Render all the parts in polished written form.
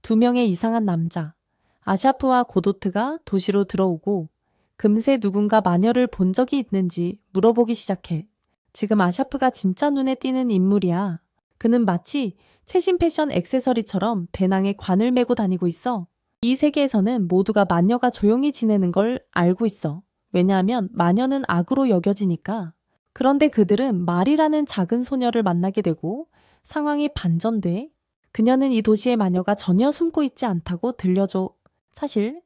두 명의 이상한 남자, 아샤프와 고도트가 도시로 들어오고 금세 누군가 마녀를 본 적이 있는지 물어보기 시작해. 지금 아샤프가 진짜 눈에 띄는 인물이야. 그는 마치 최신 패션 액세서리처럼 배낭에 관을 메고 다니고 있어. 이 세계에서는 모두가 마녀가 조용히 지내는 걸 알고 있어. 왜냐하면 마녀는 악으로 여겨지니까. 그런데 그들은 말이라는 작은 소녀를 만나게 되고 상황이 반전돼. 그녀는 이 도시의 마녀가 전혀 숨고 있지 않다고 들려줘. 사실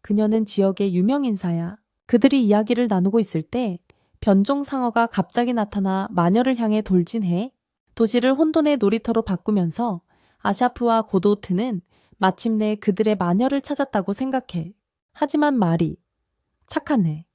그녀는 지역의 유명 인사야. 그들이 이야기를 나누고 있을 때 변종 상어가 갑자기 나타나 마녀를 향해 돌진해. 도시를 혼돈의 놀이터로 바꾸면서 아샤프와 고도트는 마침내 그들의 마녀를 찾았다고 생각해. 하지만 말이 착하네.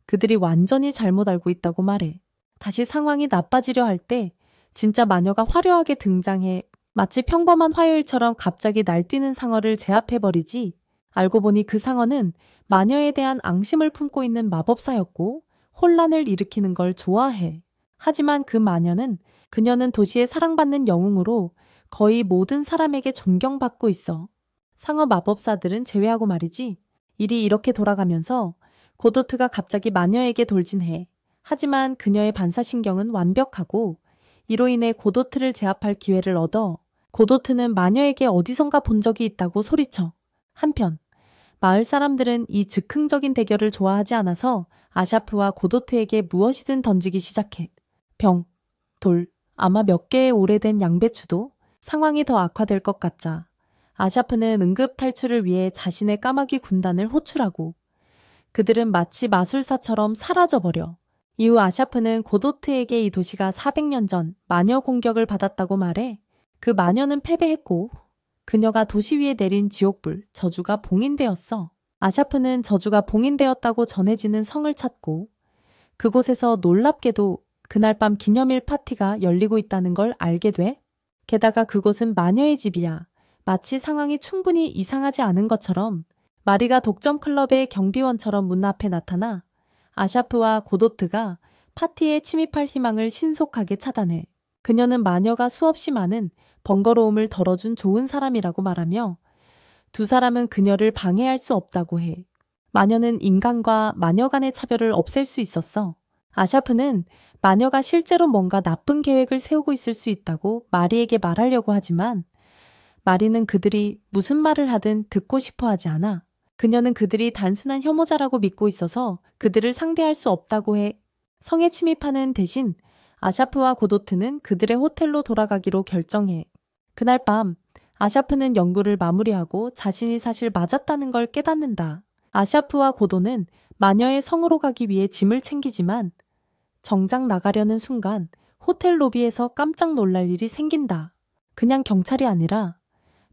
그들이 완전히 잘못 알고 있다고 말해. 다시 상황이 나빠지려 할 때 진짜 마녀가 화려하게 등장해. 마치 평범한 화요일처럼 갑자기 날뛰는 상어를 제압해버리지. 알고 보니 그 상어는 마녀에 대한 앙심을 품고 있는 마법사였고 혼란을 일으키는 걸 좋아해. 하지만 그 마녀는 그녀는 도시의 사랑받는 영웅으로 거의 모든 사람에게 존경받고 있어. 상어 마법사들은 제외하고 말이지. 일이 이렇게 돌아가면서 고도트가 갑자기 마녀에게 돌진해. 하지만 그녀의 반사신경은 완벽하고 이로 인해 고도트를 제압할 기회를 얻어. 고도트는 마녀에게 어디선가 본 적이 있다고 소리쳐. 한편 마을 사람들은 이 즉흥적인 대결을 좋아하지 않아서 아샤프와 고도트에게 무엇이든 던지기 시작해. 병, 돌, 아마 몇 개의 오래된 양배추도. 상황이 더 악화될 것 같자 아샤프는 응급 탈출을 위해 자신의 까마귀 군단을 호출하고 그들은 마치 마술사처럼 사라져버려. 이후 아샤프는 고도트에게 이 도시가 400년 전 마녀 공격을 받았다고 말해. 그 마녀는 패배했고 그녀가 도시 위에 내린 지옥불, 저주가 봉인되었어. 아샤프는 저주가 봉인되었다고 전해지는 성을 찾고 그곳에서 놀랍게도 그날 밤 기념일 파티가 열리고 있다는 걸 알게 돼. 게다가 그곳은 마녀의 집이야. 마치 상황이 충분히 이상하지 않은 것처럼 마리가 독점 클럽의 경비원처럼 문 앞에 나타나 아샤프와 고도트가 파티에 침입할 희망을 신속하게 차단해. 그녀는 마녀가 수없이 많은 번거로움을 덜어준 좋은 사람이라고 말하며 두 사람은 그녀를 방해할 수 없다고 해. 마녀는 인간과 마녀 간의 차별을 없앨 수 있었어. 아샤프는 마녀가 실제로 뭔가 나쁜 계획을 세우고 있을 수 있다고 마리에게 말하려고 하지만 마리는 그들이 무슨 말을 하든 듣고 싶어 하지 않아. 그녀는 그들이 단순한 혐오자라고 믿고 있어서 그들을 상대할 수 없다고 해. 성에 침입하는 대신 아샤프와 고도트는 그들의 호텔로 돌아가기로 결정해. 그날 밤 아샤프는 연구를 마무리하고 자신이 사실 맞았다는 걸 깨닫는다. 아샤프와 고도는 마녀의 성으로 가기 위해 짐을 챙기지만 정작 나가려는 순간 호텔 로비에서 깜짝 놀랄 일이 생긴다. 그냥 경찰이 아니라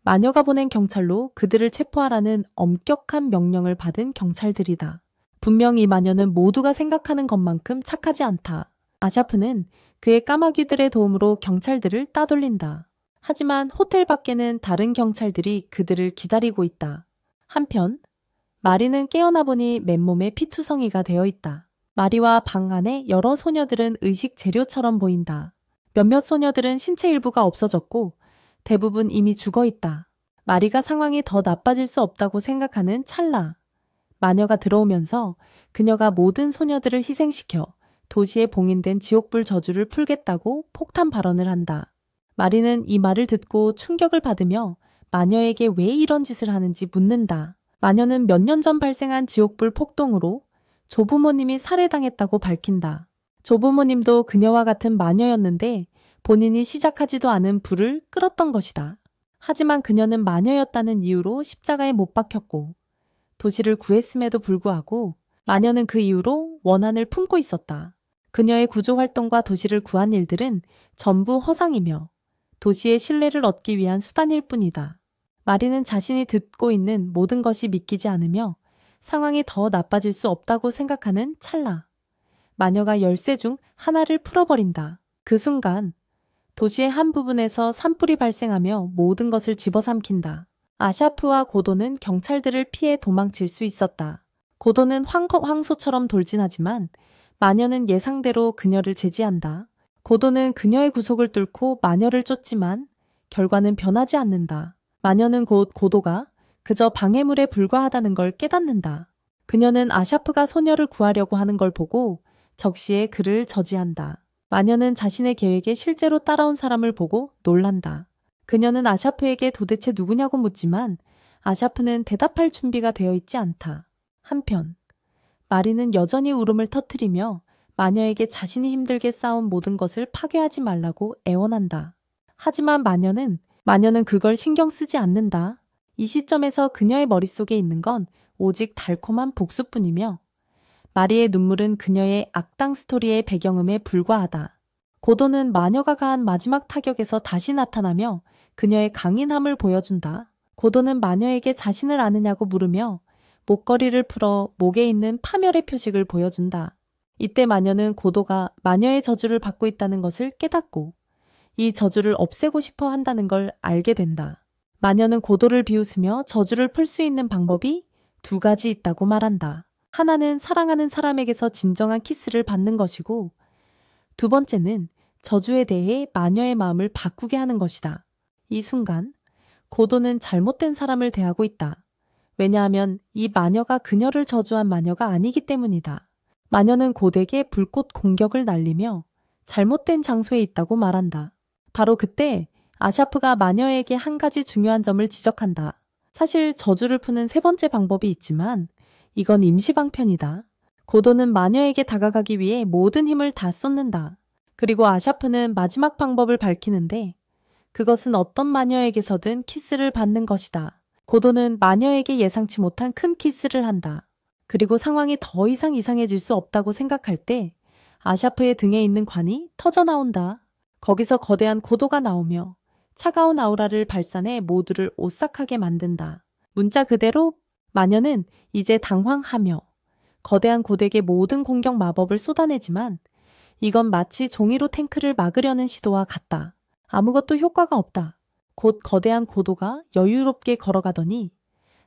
마녀가 보낸 경찰로 그들을 체포하라는 엄격한 명령을 받은 경찰들이다. 분명 이 마녀는 모두가 생각하는 것만큼 착하지 않다. 아샤프는 그의 까마귀들의 도움으로 경찰들을 따돌린다. 하지만 호텔 밖에는 다른 경찰들이 그들을 기다리고 있다. 한편 마리는 깨어나 보니 맨몸에 피투성이가 되어 있다. 마리와 방 안에 여러 소녀들은 의식 재료처럼 보인다. 몇몇 소녀들은 신체 일부가 없어졌고 대부분 이미 죽어 있다. 마리가 상황이 더 나빠질 수 없다고 생각하는 찰나. 마녀가 들어오면서 그녀가 모든 소녀들을 희생시켜 도시에 봉인된 지옥불 저주를 풀겠다고 폭탄 발언을 한다. 마리는 이 말을 듣고 충격을 받으며 마녀에게 왜 이런 짓을 하는지 묻는다. 마녀는 몇 년 전 발생한 지옥불 폭동으로 조부모님이 살해당했다고 밝힌다. 조부모님도 그녀와 같은 마녀였는데 본인이 시작하지도 않은 불을 끌었던 것이다. 하지만 그녀는 마녀였다는 이유로 십자가에 못 박혔고 도시를 구했음에도 불구하고 마녀는 그 이후로 원한을 품고 있었다. 그녀의 구조활동과 도시를 구한 일들은 전부 허상이며 도시의 신뢰를 얻기 위한 수단일 뿐이다. 마리는 자신이 듣고 있는 모든 것이 믿기지 않으며 상황이 더 나빠질 수 없다고 생각하는 찰나. 마녀가 열쇠 중 하나를 풀어버린다. 그 순간 도시의 한 부분에서 산불이 발생하며 모든 것을 집어삼킨다. 아샤프와 고도는 경찰들을 피해 도망칠 수 있었다. 고도는 황소처럼 돌진하지만 마녀는 예상대로 그녀를 제지한다. 고도는 그녀의 구속을 뚫고 마녀를 쫓지만 결과는 변하지 않는다. 마녀는 곧 고도가 그저 방해물에 불과하다는 걸 깨닫는다. 그녀는 아샤프가 소녀를 구하려고 하는 걸 보고 적시에 그를 저지한다. 마녀는 자신의 계획에 실제로 따라온 사람을 보고 놀란다. 그녀는 아샤프에게 도대체 누구냐고 묻지만 아샤프는 대답할 준비가 되어 있지 않다. 한편 마리는 여전히 울음을 터뜨리며 마녀에게 자신이 힘들게 쌓은 모든 것을 파괴하지 말라고 애원한다. 하지만 마녀는 그걸 신경 쓰지 않는다. 이 시점에서 그녀의 머릿속에 있는 건 오직 달콤한 복수뿐이며 마리의 눈물은 그녀의 악당 스토리의 배경음에 불과하다. 고도는 마녀가 가한 마지막 타격에서 다시 나타나며 그녀의 강인함을 보여준다. 고도는 마녀에게 자신을 아느냐고 물으며 목걸이를 풀어 목에 있는 파멸의 표식을 보여준다. 이때 마녀는 고도가 마녀의 저주를 받고 있다는 것을 깨닫고 이 저주를 없애고 싶어 한다는 걸 알게 된다. 마녀는 고도를 비웃으며 저주를 풀 수 있는 방법이 두 가지 있다고 말한다. 하나는 사랑하는 사람에게서 진정한 키스를 받는 것이고 두 번째는 저주에 대해 마녀의 마음을 바꾸게 하는 것이다. 이 순간 고도는 잘못된 사람을 대하고 있다. 왜냐하면 이 마녀가 그녀를 저주한 마녀가 아니기 때문이다. 마녀는 고도에게 불꽃 공격을 날리며 잘못된 장소에 있다고 말한다. 바로 그때 아샤프가 마녀에게 한 가지 중요한 점을 지적한다. 사실 저주를 푸는 세 번째 방법이 있지만 이건 임시방편이다. 고도는 마녀에게 다가가기 위해 모든 힘을 다 쏟는다. 그리고 아샤프는 마지막 방법을 밝히는데 그것은 어떤 마녀에게서든 키스를 받는 것이다. 고도는 마녀에게 예상치 못한 큰 키스를 한다. 그리고 상황이 더 이상 이상해질 수 없다고 생각할 때 아샤프의 등에 있는 관이 터져나온다. 거기서 거대한 고도가 나오며 차가운 아우라를 발산해 모두를 오싹하게 만든다. 문자 그대로 마녀는 이제 당황하며 거대한 고도에게 모든 공격 마법을 쏟아내지만 이건 마치 종이로 탱크를 막으려는 시도와 같다. 아무것도 효과가 없다. 곧 거대한 고도가 여유롭게 걸어가더니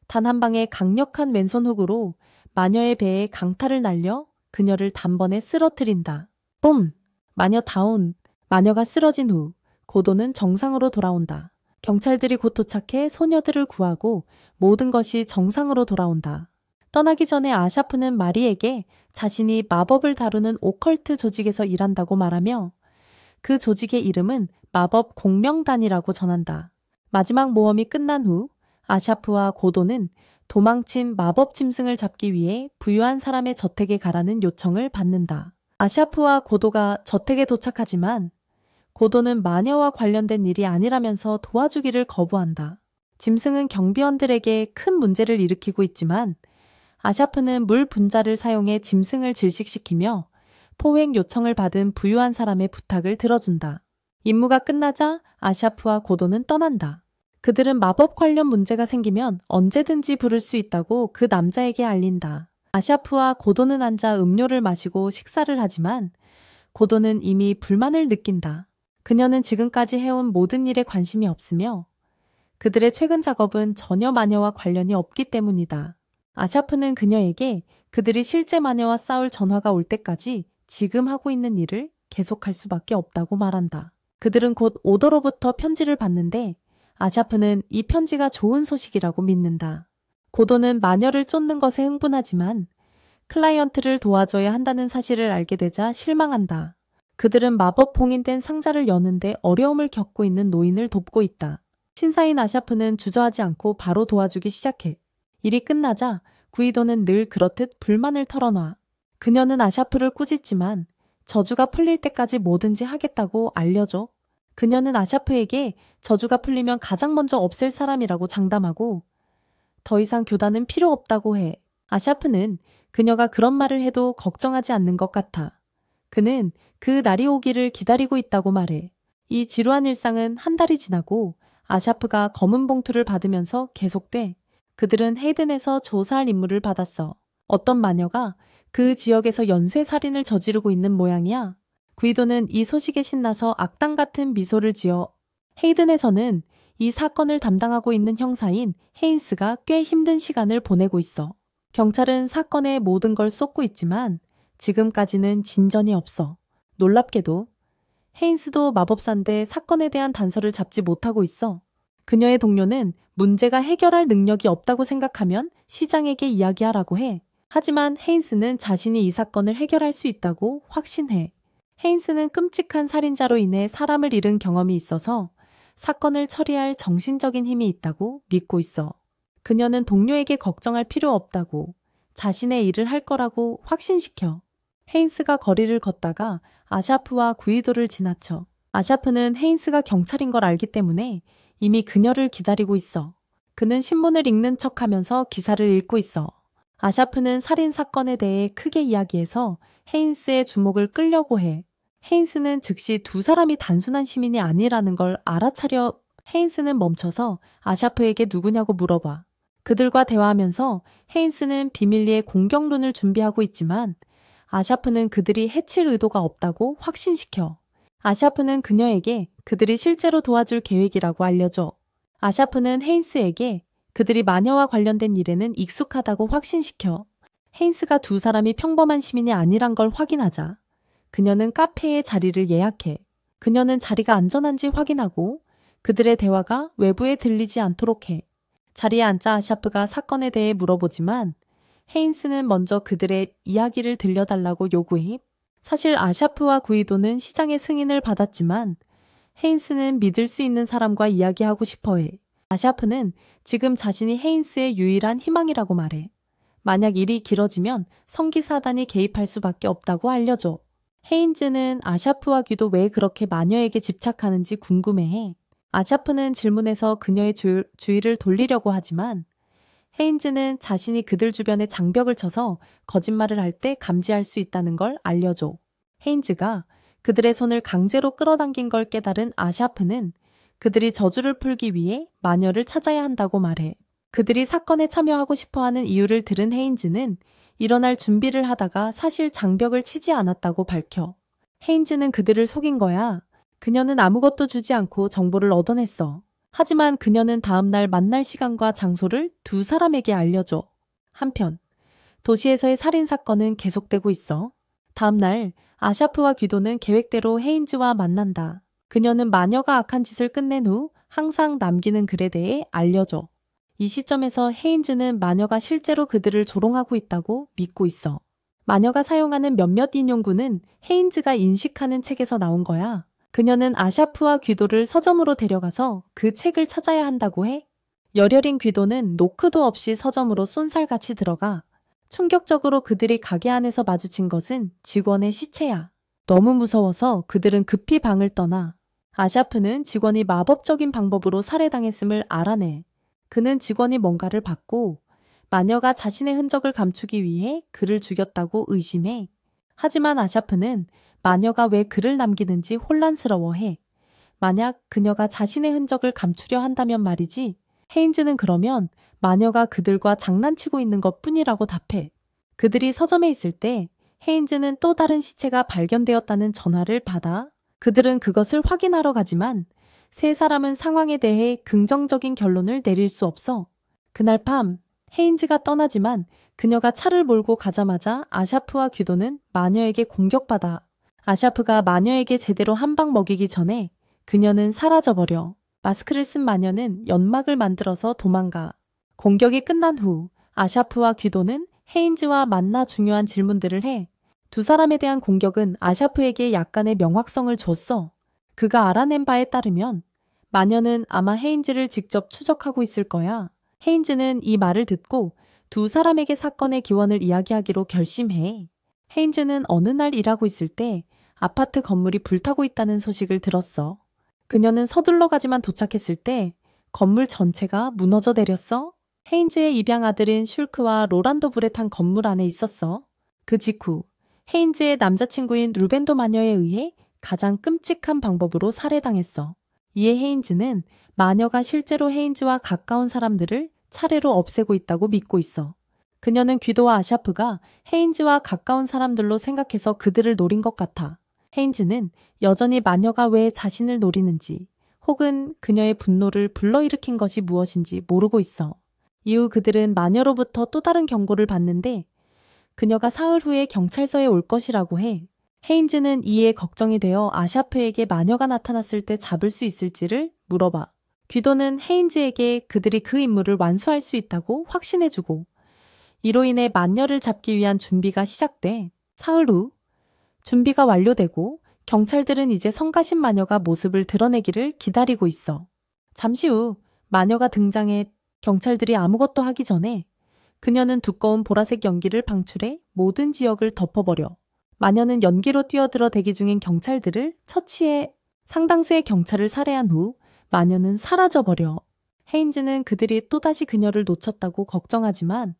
단 한 방의 강력한 왼손 훅으로 마녀의 배에 강타를 날려 그녀를 단번에 쓰러뜨린다. 뿜! 마녀 다운! 마녀가 쓰러진 후 고도는 정상으로 돌아온다. 경찰들이 곧 도착해 소녀들을 구하고 모든 것이 정상으로 돌아온다. 떠나기 전에 아샤프는 마리에게 자신이 마법을 다루는 오컬트 조직에서 일한다고 말하며 그 조직의 이름은 마법 공명단이라고 전한다. 마지막 모험이 끝난 후 아샤프와 고도는 도망친 마법 짐승을 잡기 위해 부유한 사람의 저택에 가라는 요청을 받는다. 아샤프와 고도가 저택에 도착하지만 고도는 마녀와 관련된 일이 아니라면서 도와주기를 거부한다. 짐승은 경비원들에게 큰 문제를 일으키고 있지만 아샤프는 물 분자를 사용해 짐승을 질식시키며 포획 요청을 받은 부유한 사람의 부탁을 들어준다. 임무가 끝나자 아샤프와 고도는 떠난다. 그들은 마법 관련 문제가 생기면 언제든지 부를 수 있다고 그 남자에게 알린다. 아샤프와 고도는 앉아 음료를 마시고 식사를 하지만 고도는 이미 불만을 느낀다. 그녀는 지금까지 해온 모든 일에 관심이 없으며 그들의 최근 작업은 전혀 마녀와 관련이 없기 때문이다. 아샤프는 그녀에게 그들이 실제 마녀와 싸울 전화가 올 때까지 지금 하고 있는 일을 계속할 수밖에 없다고 말한다. 그들은 곧 오더로부터 편지를 받는데 아샤프는 이 편지가 좋은 소식이라고 믿는다. 고도는 마녀를 쫓는 것에 흥분하지만 클라이언트를 도와줘야 한다는 사실을 알게 되자 실망한다. 그들은 마법 봉인된 상자를 여는데 어려움을 겪고 있는 노인을 돕고 있다. 신사인 아샤프는 주저하지 않고 바로 도와주기 시작해. 일이 끝나자 구이도는 늘 그렇듯 불만을 털어놔. 그녀는 아샤프를 꾸짖지만 저주가 풀릴 때까지 뭐든지 하겠다고 알려줘. 그녀는 아샤프에게 저주가 풀리면 가장 먼저 없앨 사람이라고 장담하고 더 이상 교단은 필요 없다고 해. 아샤프는 그녀가 그런 말을 해도 걱정하지 않는 것 같아. 그는 그 날이 오기를 기다리고 있다고 말해. 이 지루한 일상은 한 달이 지나고 아샤프가 검은 봉투를 받으면서 계속돼. 그들은 헤이든에서 조사할 임무를 받았어. 어떤 마녀가 그 지역에서 연쇄살인을 저지르고 있는 모양이야. 구이도는 이 소식에 신나서 악당 같은 미소를 지어 헤이든에서는 이 사건을 담당하고 있는 형사인 헤인스가 꽤 힘든 시간을 보내고 있어. 경찰은 사건의 모든 걸 쏟고 있지만 지금까지는 진전이 없어. 놀랍게도 헤인스도 마법사인데 사건에 대한 단서를 잡지 못하고 있어. 그녀의 동료는 문제가 해결할 능력이 없다고 생각하면 시장에게 이야기하라고 해. 하지만 헤인스는 자신이 이 사건을 해결할 수 있다고 확신해. 헤인스는 끔찍한 살인자로 인해 사람을 잃은 경험이 있어서 사건을 처리할 정신적인 힘이 있다고 믿고 있어. 그녀는 동료에게 걱정할 필요 없다고, 자신의 일을 할 거라고 확신시켜. 헤인스가 거리를 걷다가 아샤프와 구이도를 지나쳐. 아샤프는 헤인스가 경찰인 걸 알기 때문에 이미 그녀를 기다리고 있어. 그는 신문을 읽는 척하면서 기사를 읽고 있어. 아샤프는 살인 사건에 대해 크게 이야기해서 헤인스의 주목을 끌려고 해. 헤인스는 즉시 두 사람이 단순한 시민이 아니라는 걸 알아차려. 헤인스는 멈춰서 아샤프에게 누구냐고 물어봐. 그들과 대화하면서 헤인스는 비밀리에 공격론을 준비하고 있지만 아샤프는 그들이 해칠 의도가 없다고 확신시켜. 아샤프는 그녀에게 그들이 실제로 도와줄 계획이라고 알려줘. 아샤프는 헤인스에게 그들이 마녀와 관련된 일에는 익숙하다고 확신시켜. 헤인스가 두 사람이 평범한 시민이 아니란 걸 확인하자. 그녀는 카페에 자리를 예약해. 그녀는 자리가 안전한지 확인하고 그들의 대화가 외부에 들리지 않도록 해. 자리에 앉아 아샤프가 사건에 대해 물어보지만 헤인스는 먼저 그들의 이야기를 들려달라고 요구해. 사실 아샤프와 구이도는 시장의 승인을 받았지만 헤인스는 믿을 수 있는 사람과 이야기하고 싶어해. 아샤프는 지금 자신이 헤인스의 유일한 희망이라고 말해. 만약 일이 길어지면 성기사단이 개입할 수밖에 없다고 알려줘. 헤인즈는 아샤프와 귀도 왜 그렇게 마녀에게 집착하는지 궁금해해. 아샤프는 질문에서 그녀의 주의를 돌리려고 하지만 헤인즈는 자신이 그들 주변에 장벽을 쳐서 거짓말을 할 때 감지할 수 있다는 걸 알려줘. 헤인즈가 그들의 손을 강제로 끌어당긴 걸 깨달은 아샤프는 그들이 저주를 풀기 위해 마녀를 찾아야 한다고 말해. 그들이 사건에 참여하고 싶어하는 이유를 들은 헤인즈는 일어날 준비를 하다가 사실 장벽을 치지 않았다고 밝혀. 헤인즈는 그들을 속인 거야. 그녀는 아무것도 주지 않고 정보를 얻어냈어. 하지만 그녀는 다음날 만날 시간과 장소를 두 사람에게 알려줘. 한편 도시에서의 살인사건은 계속되고 있어. 다음날 아샤프와 귀도는 계획대로 헤인즈와 만난다. 그녀는 마녀가 악한 짓을 끝낸 후 항상 남기는 글에 대해 알려줘. 이 시점에서 헤인즈는 마녀가 실제로 그들을 조롱하고 있다고 믿고 있어. 마녀가 사용하는 몇몇 인용구는 헤인즈가 인식하는 책에서 나온 거야. 그녀는 아샤프와 귀도를 서점으로 데려가서 그 책을 찾아야 한다고 해. 열혈인 귀도는 노크도 없이 서점으로 쏜살같이 들어가. 충격적으로 그들이 가게 안에서 마주친 것은 직원의 시체야. 너무 무서워서 그들은 급히 방을 떠나. 아샤프는 직원이 마법적인 방법으로 살해당했음을 알아내. 그는 직원이 뭔가를 받고 마녀가 자신의 흔적을 감추기 위해 그를 죽였다고 의심해. 하지만 아샤프는 마녀가 왜 글을 남기는지 혼란스러워해. 만약 그녀가 자신의 흔적을 감추려 한다면 말이지. 헤인즈는 그러면 마녀가 그들과 장난치고 있는 것뿐이라고 답해. 그들이 서점에 있을 때 헤인즈는 또 다른 시체가 발견되었다는 전화를 받아. 그들은 그것을 확인하러 가지만 세 사람은 상황에 대해 긍정적인 결론을 내릴 수 없어. 그날 밤 헤인즈가 떠나지만 그녀가 차를 몰고 가자마자 아샤프와 귀도는 마녀에게 공격받아. 아샤프가 마녀에게 제대로 한 방 먹이기 전에 그녀는 사라져버려. 마스크를 쓴 마녀는 연막을 만들어서 도망가. 공격이 끝난 후 아샤프와 귀도는 헤인즈와 만나 중요한 질문들을 해. 두 사람에 대한 공격은 아샤프에게 약간의 명확성을 줬어. 그가 알아낸 바에 따르면 마녀는 아마 헤인즈를 직접 추적하고 있을 거야. 헤인즈는 이 말을 듣고 두 사람에게 사건의 기원을 이야기하기로 결심해. 헤인즈는 어느 날 일하고 있을 때 아파트 건물이 불타고 있다는 소식을 들었어. 그녀는 서둘러 가지만 도착했을 때 건물 전체가 무너져 내렸어. 헤인즈의 입양 아들인 슐크와 로란도 불에 탄 건물 안에 있었어. 그 직후 헤인즈의 남자친구인 루벤도 마녀에 의해 가장 끔찍한 방법으로 살해당했어. 이에 헤인즈는 마녀가 실제로 헤인즈와 가까운 사람들을 차례로 없애고 있다고 믿고 있어. 그녀는 귀도와 아샤프가 헤인즈와 가까운 사람들로 생각해서 그들을 노린 것 같아. 헤인즈는 여전히 마녀가 왜 자신을 노리는지 혹은 그녀의 분노를 불러일으킨 것이 무엇인지 모르고 있어. 이후 그들은 마녀로부터 또 다른 경고를 받는데 그녀가 사흘 후에 경찰서에 올 것이라고 해. 헤인즈는 이에 걱정이 되어 아샤프에게 마녀가 나타났을 때 잡을 수 있을지를 물어봐. 귀도는 헤인즈에게 그들이 그 임무를 완수할 수 있다고 확신해주고 이로 인해 마녀를 잡기 위한 준비가 시작돼. 사흘 후 준비가 완료되고 경찰들은 이제 성가신 마녀가 모습을 드러내기를 기다리고 있어. 잠시 후 마녀가 등장해 경찰들이 아무것도 하기 전에 그녀는 두꺼운 보라색 연기를 방출해 모든 지역을 덮어버려. 마녀는 연기로 뛰어들어 대기 중인 경찰들을 처치해 상당수의 경찰을 살해한 후 마녀는 사라져버려. 헤인즈는 그들이 또다시 그녀를 놓쳤다고 걱정하지만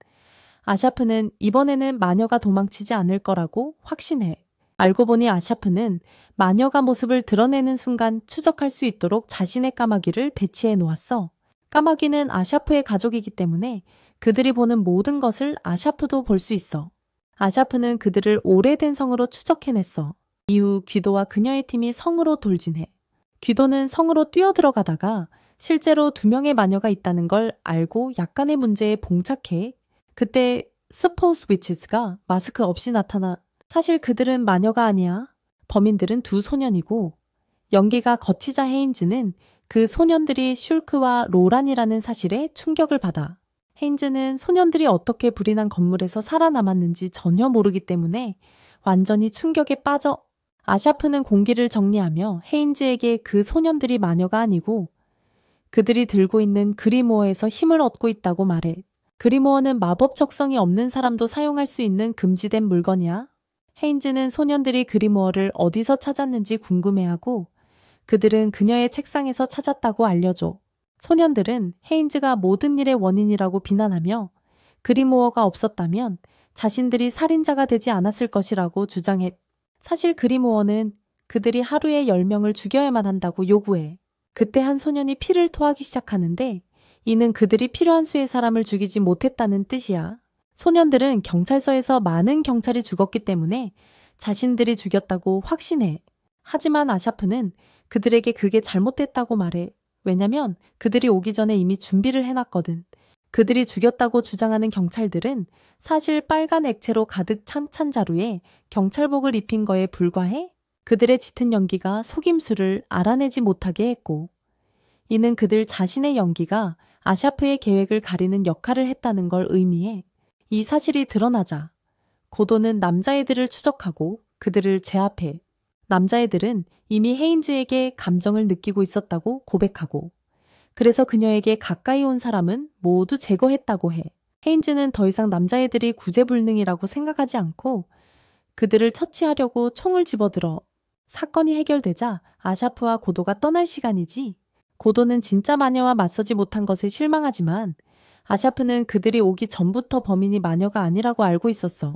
아샤프는 이번에는 마녀가 도망치지 않을 거라고 확신해. 알고 보니 아샤프는 마녀가 모습을 드러내는 순간 추적할 수 있도록 자신의 까마귀를 배치해 놓았어. 까마귀는 아샤프의 가족이기 때문에 그들이 보는 모든 것을 아샤프도 볼 수 있어. 아샤프는 그들을 오래된 성으로 추적해냈어. 이후 귀도와 그녀의 팀이 성으로 돌진해. 귀도는 성으로 뛰어들어가다가 실제로 2명의 마녀가 있다는 걸 알고 약간의 문제에 봉착해. 그때 스포스 위치스가 마스크 없이 나타나. 사실 그들은 마녀가 아니야. 범인들은 2 소년이고 연기가 거치자 헤인즈는 그 소년들이 슐크와 로란이라는 사실에 충격을 받아. 헤인즈는 소년들이 어떻게 불이 난 건물에서 살아남았는지 전혀 모르기 때문에 완전히 충격에 빠져. 아샤프는 공기를 정리하며 헤인즈에게 그 소년들이 마녀가 아니고 그들이 들고 있는 그리모어에서 힘을 얻고 있다고 말해. 그리모어는 마법 적성이 없는 사람도 사용할 수 있는 금지된 물건이야. 헤인즈는 소년들이 그리모어를 어디서 찾았는지 궁금해하고 그들은 그녀의 책상에서 찾았다고 알려줘. 소년들은 헤인즈가 모든 일의 원인이라고 비난하며 그리모어가 없었다면 자신들이 살인자가 되지 않았을 것이라고 주장해. 사실 그리모어는 그들이 하루에 10명을 죽여야만 한다고 요구해. 그때 한 소년이 피를 토하기 시작하는데 이는 그들이 필요한 수의 사람을 죽이지 못했다는 뜻이야. 소년들은 경찰서에서 많은 경찰이 죽었기 때문에 자신들이 죽였다고 확신해. 하지만 아샤프는 그들에게 그게 잘못됐다고 말해. 왜냐면 그들이 오기 전에 이미 준비를 해놨거든. 그들이 죽였다고 주장하는 경찰들은 사실 빨간 액체로 가득 찬 잔자루에 경찰복을 입힌 거에 불과해 그들의 짙은 연기가 속임수를 알아내지 못하게 했고 이는 그들 자신의 연기가 아샤프의 계획을 가리는 역할을 했다는 걸 의미해. 이 사실이 드러나자 고도는 남자애들을 추적하고 그들을 제압해. 남자애들은 이미 헤인즈에게 감정을 느끼고 있었다고 고백하고 그래서 그녀에게 가까이 온 사람은 모두 제거했다고 해. 헤인즈는 더 이상 남자애들이 구제불능이라고 생각하지 않고 그들을 처치하려고 총을 집어들어. 사건이 해결되자 아샤프와 고도가 떠날 시간이지. 고도는 진짜 마녀와 맞서지 못한 것에 실망하지만 아샤프는 그들이 오기 전부터 범인이 마녀가 아니라고 알고 있었어.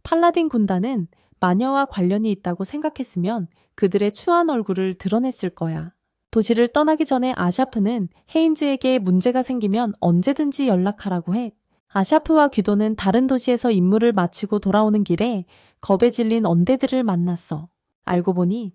팔라딘 군단은 마녀와 관련이 있다고 생각했으면 그들의 추한 얼굴을 드러냈을 거야. 도시를 떠나기 전에 아샤프는 헤인즈에게 문제가 생기면 언제든지 연락하라고 해. 아샤프와 귀도는 다른 도시에서 임무를 마치고 돌아오는 길에 겁에 질린 언데드를 만났어. 알고 보니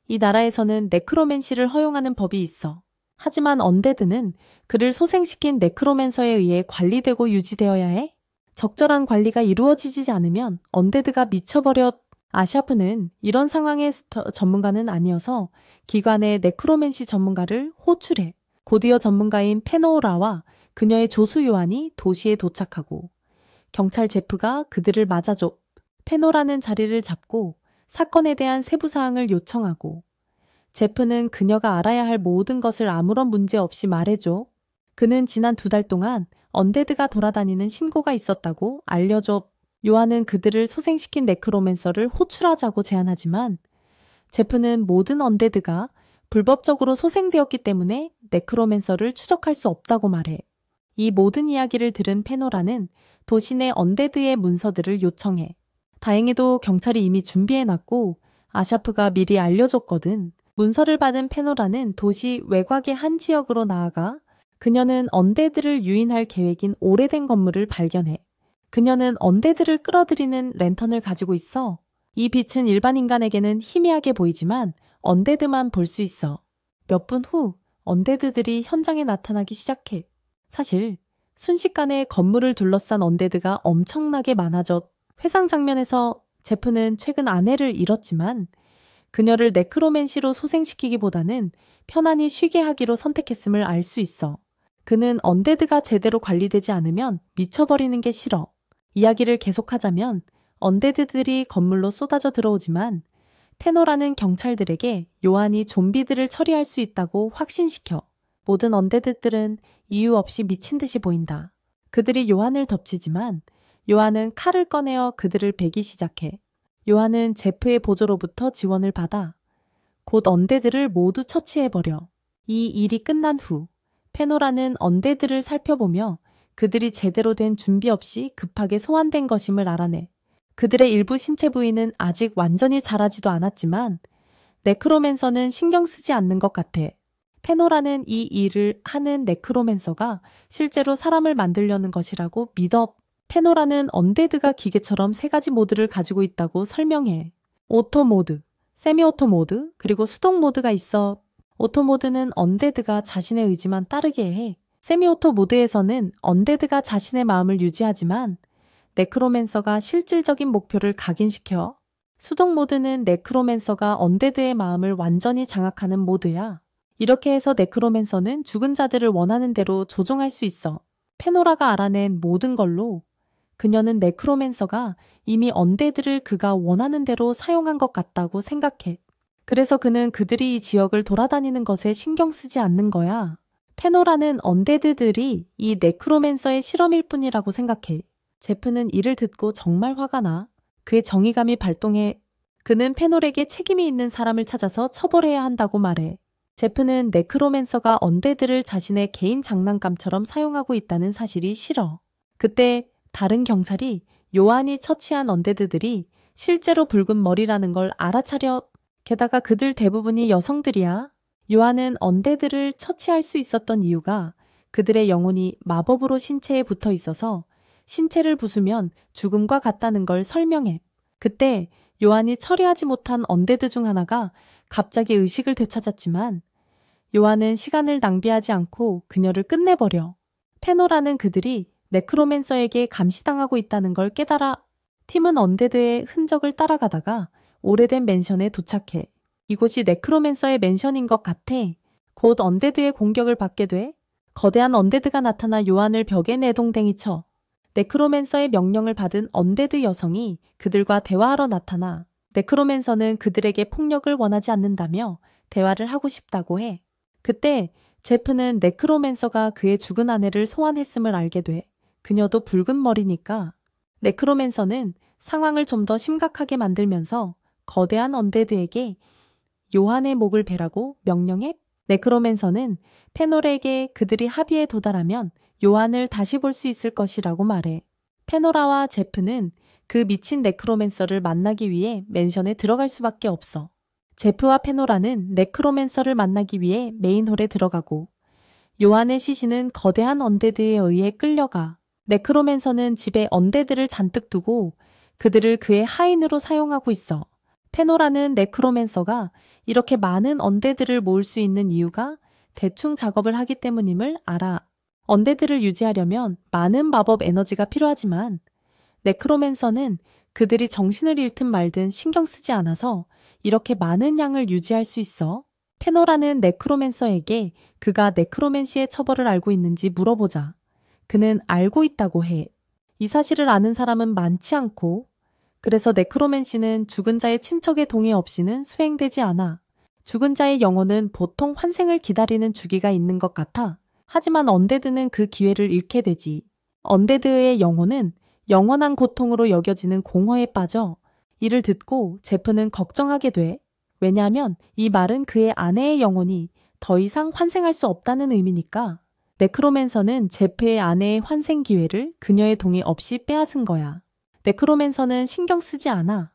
이 나라에서는 네크로맨시를 허용하는 법이 있어. 하지만 언데드는 그를 소생시킨 네크로맨서에 의해 관리되고 유지되어야 해. 적절한 관리가 이루어지지 않으면 언데드가 미쳐버려. 아샤프는 이런 상황의 전문가는 아니어서 기관의 네크로맨시 전문가를 호출해. 곧이어 전문가인 페노라와 그녀의 조수 요한이 도시에 도착하고 경찰 제프가 그들을 맞아줘. 페노라는 자리를 잡고 사건에 대한 세부 사항을 요청하고 제프는 그녀가 알아야 할 모든 것을 아무런 문제 없이 말해줘. 그는 지난 2달 동안 언데드가 돌아다니는 신고가 있었다고 알려줘. 요한은 그들을 소생시킨 네크로맨서를 호출하자고 제안하지만 제프는 모든 언데드가 불법적으로 소생되었기 때문에 네크로맨서를 추적할 수 없다고 말해. 이 모든 이야기를 들은 페노라는 도시 내 언데드의 문서들을 요청해. 다행히도 경찰이 이미 준비해놨고 아샤프가 미리 알려줬거든. 문서를 받은 페노라는 도시 외곽의 한 지역으로 나아가 그녀는 언데드를 유인할 계획인 오래된 건물을 발견해. 그녀는 언데드를 끌어들이는 랜턴을 가지고 있어. 이 빛은 일반 인간에게는 희미하게 보이지만 언데드만 볼 수 있어. 몇 분 후 언데드들이 현장에 나타나기 시작해. 사실 순식간에 건물을 둘러싼 언데드가 엄청나게 많아져. 회상 장면에서 제프는 최근 아내를 잃었지만 그녀를 네크로맨시로 소생시키기보다는 편안히 쉬게 하기로 선택했음을 알 수 있어. 그는 언데드가 제대로 관리되지 않으면 미쳐버리는 게 싫어. 이야기를 계속하자면 언데드들이 건물로 쏟아져 들어오지만 페노라는 경찰들에게 요한이 좀비들을 처리할 수 있다고 확신시켜. 모든 언데드들은 이유 없이 미친 듯이 보인다. 그들이 요한을 덮치지만 요한은 칼을 꺼내어 그들을 베기 시작해. 요한은 제프의 보조로부터 지원을 받아 곧 언데드를 모두 처치해버려. 이 일이 끝난 후 페노라는 언데드를 살펴보며 그들이 제대로 된 준비 없이 급하게 소환된 것임을 알아내. 그들의 일부 신체 부위는 아직 완전히 자라지도 않았지만 네크로맨서는 신경 쓰지 않는 것 같아. 페노라는 이 일을 하는 네크로맨서가 실제로 사람을 만들려는 것이라고 믿어. 페노라는 언데드가 기계처럼 세 가지 모드를 가지고 있다고 설명해. 오토 모드, 세미 오토 모드, 그리고 수동 모드가 있어. 오토 모드는 언데드가 자신의 의지만 따르게 해. 세미 오토 모드에서는 언데드가 자신의 마음을 유지하지만 네크로맨서가 실질적인 목표를 각인시켜. 수동 모드는 네크로맨서가 언데드의 마음을 완전히 장악하는 모드야. 이렇게 해서 네크로맨서는 죽은 자들을 원하는 대로 조종할 수 있어. 페노라가 알아낸 모든 걸로 그녀는 네크로맨서가 이미 언데드를 그가 원하는 대로 사용한 것 같다고 생각해. 그래서 그는 그들이 이 지역을 돌아다니는 것에 신경 쓰지 않는 거야. 페노라는 언데드들이 이 네크로맨서의 실험일 뿐이라고 생각해. 제프는 이를 듣고 정말 화가 나. 그의 정의감이 발동해. 그는 페놀에게 책임이 있는 사람을 찾아서 처벌해야 한다고 말해. 제프는 네크로맨서가 언데드를 자신의 개인 장난감처럼 사용하고 있다는 사실이 싫어. 그때 다른 경찰이 요한이 처치한 언데드들이 실제로 붉은 머리라는 걸 알아차려. 게다가 그들 대부분이 여성들이야. 요한은 언데드를 처치할 수 있었던 이유가 그들의 영혼이 마법으로 신체에 붙어 있어서 신체를 부수면 죽음과 같다는 걸 설명해. 그때 요한이 처리하지 못한 언데드 중 하나가 갑자기 의식을 되찾았지만 요한은 시간을 낭비하지 않고 그녀를 끝내버려. 페노라는 그들이 네크로맨서에게 감시당하고 있다는 걸 깨달아. 팀은 언데드의 흔적을 따라가다가 오래된 맨션에 도착해. 이곳이 네크로맨서의 맨션인 것 같아. 곧 언데드의 공격을 받게 돼. 거대한 언데드가 나타나 요한을 벽에 내동댕이 쳐. 네크로맨서의 명령을 받은 언데드 여성이 그들과 대화하러 나타나. 네크로맨서는 그들에게 폭력을 원하지 않는다며 대화를 하고 싶다고 해. 그때 제프는 네크로맨서가 그의 죽은 아내를 소환했음을 알게 돼. 그녀도 붉은 머리니까. 네크로맨서는 상황을 좀 더 심각하게 만들면서 거대한 언데드에게 요한의 목을 베라고 명령해. 네크로맨서는 페놀에게 그들이 합의에 도달하면 요한을 다시 볼 수 있을 것이라고 말해. 페노라와 제프는 그 미친 네크로맨서를 만나기 위해 맨션에 들어갈 수밖에 없어. 제프와 페노라는 네크로맨서를 만나기 위해 메인홀에 들어가고 요한의 시신은 거대한 언데드에 의해 끌려가. 네크로맨서는 집에 언데드를 잔뜩 두고 그들을 그의 하인으로 사용하고 있어. 페노라는 네크로맨서가 이렇게 많은 언데드를 모을 수 있는 이유가 대충 작업을 하기 때문임을 알아. 언데드를 유지하려면 많은 마법 에너지가 필요하지만 네크로맨서는 그들이 정신을 잃든 말든 신경 쓰지 않아서 이렇게 많은 양을 유지할 수 있어. 페노라는 네크로맨서에게 그가 네크로맨시의 처벌을 알고 있는지 물어보자. 그는 알고 있다고 해. 이 사실을 아는 사람은 많지 않고 그래서 네크로맨시는 죽은 자의 친척의 동의 없이는 수행되지 않아. 죽은 자의 영혼은 보통 환생을 기다리는 주기가 있는 것 같아. 하지만 언데드는 그 기회를 잃게 되지. 언데드의 영혼은 영원한 고통으로 여겨지는 공허에 빠져. 이를 듣고 제프는 걱정하게 돼. 왜냐하면 이 말은 그의 아내의 영혼이 더 이상 환생할 수 없다는 의미니까. 네크로맨서는 제프의 아내의 환생 기회를 그녀의 동의 없이 빼앗은 거야. 네크로맨서는 신경 쓰지 않아.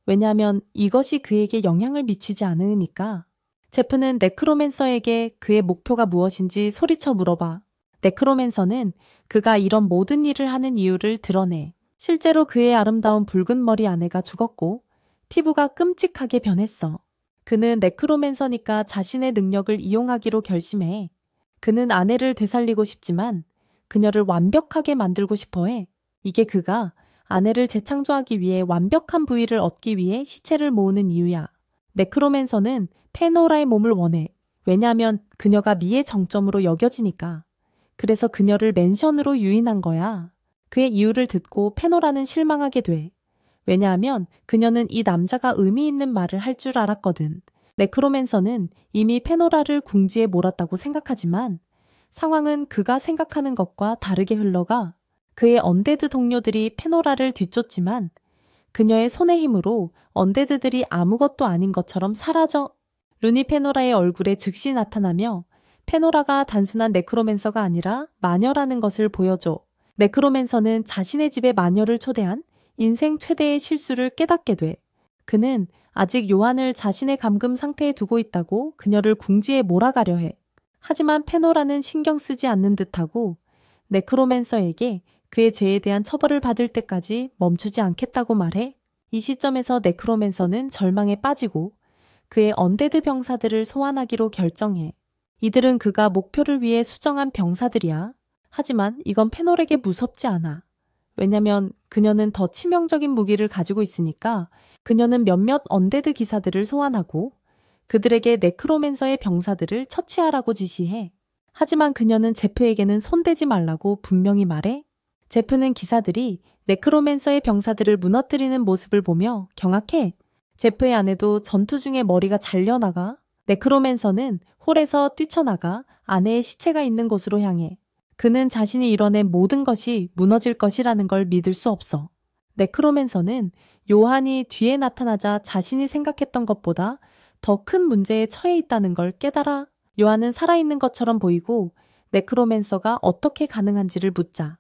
왜냐하면 이것이 그에게 영향을 미치지 않으니까. 제프는 네크로맨서에게 그의 목표가 무엇인지 소리쳐 물어봐. 네크로맨서는 그가 이런 모든 일을 하는 이유를 드러내. 실제로 그의 아름다운 붉은 머리 아내가 죽었고 피부가 끔찍하게 변했어. 그는 네크로맨서니까 자신의 능력을 이용하기로 결심해. 그는 아내를 되살리고 싶지만 그녀를 완벽하게 만들고 싶어해. 이게 그가 아내를 재창조하기 위해 완벽한 부위를 얻기 위해 시체를 모으는 이유야. 네크로맨서는 페노라의 몸을 원해. 왜냐하면 그녀가 미의 정점으로 여겨지니까. 그래서 그녀를 맨션으로 유인한 거야. 그의 이유를 듣고 페노라는 실망하게 돼. 왜냐하면 그녀는 이 남자가 의미 있는 말을 할 줄 알았거든. 네크로맨서는 이미 페노라를 궁지에 몰았다고 생각하지만 상황은 그가 생각하는 것과 다르게 흘러가. 그의 언데드 동료들이 페노라를 뒤쫓지만 그녀의 손의 힘으로 언데드들이 아무것도 아닌 것처럼 사라져. 루니 페노라의 얼굴에 즉시 나타나며 페노라가 단순한 네크로맨서가 아니라 마녀라는 것을 보여줘. 네크로맨서는 자신의 집에 마녀를 초대한 인생 최대의 실수를 깨닫게 돼. 그는 아직 요한을 자신의 감금 상태에 두고 있다고 그녀를 궁지에 몰아가려 해. 하지만 페노라는 신경 쓰지 않는 듯하고 네크로맨서에게 그의 죄에 대한 처벌을 받을 때까지 멈추지 않겠다고 말해. 이 시점에서 네크로맨서는 절망에 빠지고 그의 언데드 병사들을 소환하기로 결정해. 이들은 그가 목표를 위해 수정한 병사들이야. 하지만 이건 페놀에게 무섭지 않아. 왜냐면 그녀는 더 치명적인 무기를 가지고 있으니까 그녀는 몇몇 언데드 기사들을 소환하고 그들에게 네크로맨서의 병사들을 처치하라고 지시해. 하지만 그녀는 제프에게는 손대지 말라고 분명히 말해. 제프는 기사들이 네크로맨서의 병사들을 무너뜨리는 모습을 보며 경악해. 제프의 아내도 전투 중에 머리가 잘려나가. 네크로맨서는 홀에서 뛰쳐나가 아내의 시체가 있는 곳으로 향해. 그는 자신이 이뤄낸 모든 것이 무너질 것이라는 걸 믿을 수 없어. 네크로맨서는 요한이 뒤에 나타나자 자신이 생각했던 것보다 더 큰 문제에 처해 있다는 걸 깨달아. 요한은 살아있는 것처럼 보이고 네크로맨서가 어떻게 가능한지를 묻자.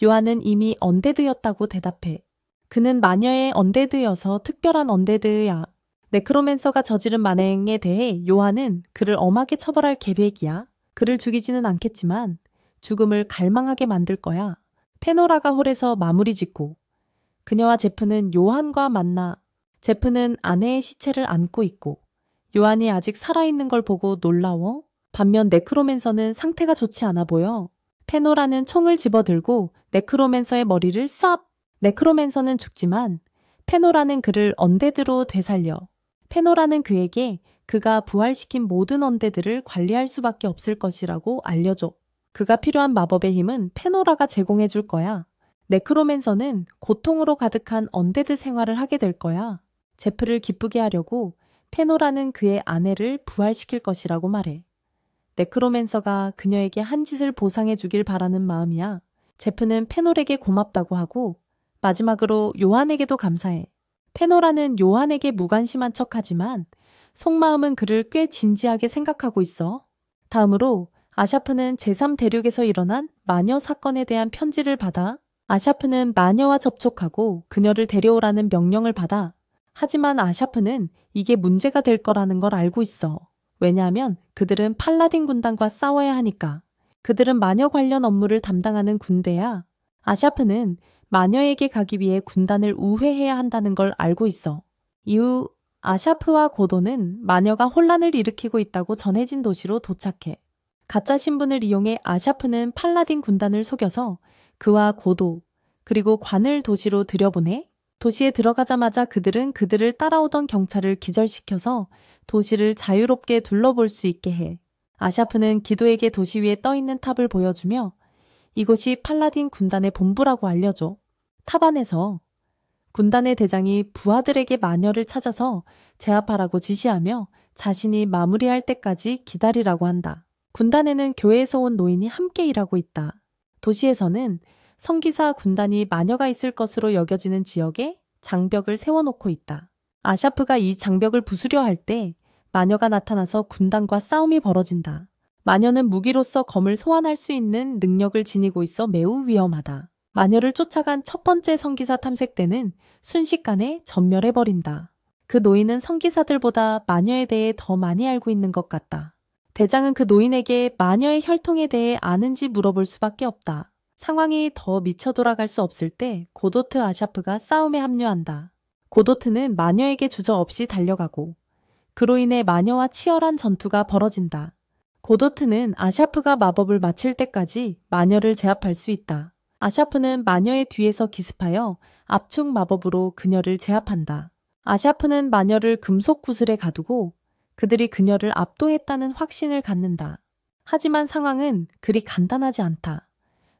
요한은 이미 언데드였다고 대답해. 그는 마녀의 언데드여서 특별한 언데드야. 네크로맨서가 저지른 만행에 대해 요한은 그를 엄하게 처벌할 계획이야. 그를 죽이지는 않겠지만 죽음을 갈망하게 만들 거야. 페노라가 홀에서 마무리 짓고 그녀와 제프는 요한과 만나. 제프는 아내의 시체를 안고 있고 요한이 아직 살아있는 걸 보고 놀라워. 반면 네크로맨서는 상태가 좋지 않아 보여. 페노라는 총을 집어들고 네크로맨서의 머리를 쏴! 네크로맨서는 죽지만 페노라는 그를 언데드로 되살려. 페노라는 그에게 그가 부활시킨 모든 언데드를 관리할 수밖에 없을 것이라고 알려줘. 그가 필요한 마법의 힘은 페노라가 제공해 줄 거야. 네크로맨서는 고통으로 가득한 언데드 생활을 하게 될 거야. 제프를 기쁘게 하려고 페노라는 그의 아내를 부활시킬 것이라고 말해. 네크로맨서가 그녀에게 한 짓을 보상해 주길 바라는 마음이야. 제프는 페놀에게 고맙다고 하고 마지막으로 요한에게도 감사해. 페노라는 요한에게 무관심한 척하지만 속마음은 그를 꽤 진지하게 생각하고 있어. 다음으로 아샤프는 제3대륙에서 일어난 마녀 사건에 대한 편지를 받아 아샤프는 마녀와 접촉하고 그녀를 데려오라는 명령을 받아. 하지만 아샤프는 이게 문제가 될 거라는 걸 알고 있어. 왜냐하면 그들은 팔라딘 군단과 싸워야 하니까. 그들은 마녀 관련 업무를 담당하는 군대야. 아샤프는 마녀에게 가기 위해 군단을 우회해야 한다는 걸 알고 있어. 이후 아샤프와 고도는 마녀가 혼란을 일으키고 있다고 전해진 도시로 도착해. 가짜 신분을 이용해 아샤프는 팔라딘 군단을 속여서 그와 고도 그리고 관을 도시로 들여보내. 도시에 들어가자마자 그들은 그들을 따라오던 경찰을 기절시켜서 도시를 자유롭게 둘러볼 수 있게 해. 아샤프는 기도에게 도시 위에 떠있는 탑을 보여주며 이곳이 팔라딘 군단의 본부라고 알려줘. 탑 안에서 군단의 대장이 부하들에게 마녀를 찾아서 제압하라고 지시하며 자신이 마무리할 때까지 기다리라고 한다. 군단에는 교회에서 온 노인이 함께 일하고 있다. 도시에서는 성기사 군단이 마녀가 있을 것으로 여겨지는 지역에 장벽을 세워놓고 있다. 아샤프가 이 장벽을 부수려 할 때 마녀가 나타나서 군단과 싸움이 벌어진다. 마녀는 무기로서 검을 소환할 수 있는 능력을 지니고 있어 매우 위험하다. 마녀를 쫓아간 첫 번째 성기사 탐색 때는 순식간에 전멸해버린다. 그 노인은 성기사들보다 마녀에 대해 더 많이 알고 있는 것 같다. 대장은 그 노인에게 마녀의 혈통에 대해 아는지 물어볼 수밖에 없다. 상황이 더 미쳐 돌아갈 수 없을 때 고도트 아샤프가 싸움에 합류한다. 고도트는 마녀에게 주저없이 달려가고 그로 인해 마녀와 치열한 전투가 벌어진다. 고도트는 아샤프가 마법을 마칠 때까지 마녀를 제압할 수 있다. 아샤프는 마녀의 뒤에서 기습하여 압축 마법으로 그녀를 제압한다. 아샤프는 마녀를 금속 구슬에 가두고 그들이 그녀를 압도했다는 확신을 갖는다. 하지만 상황은 그리 간단하지 않다.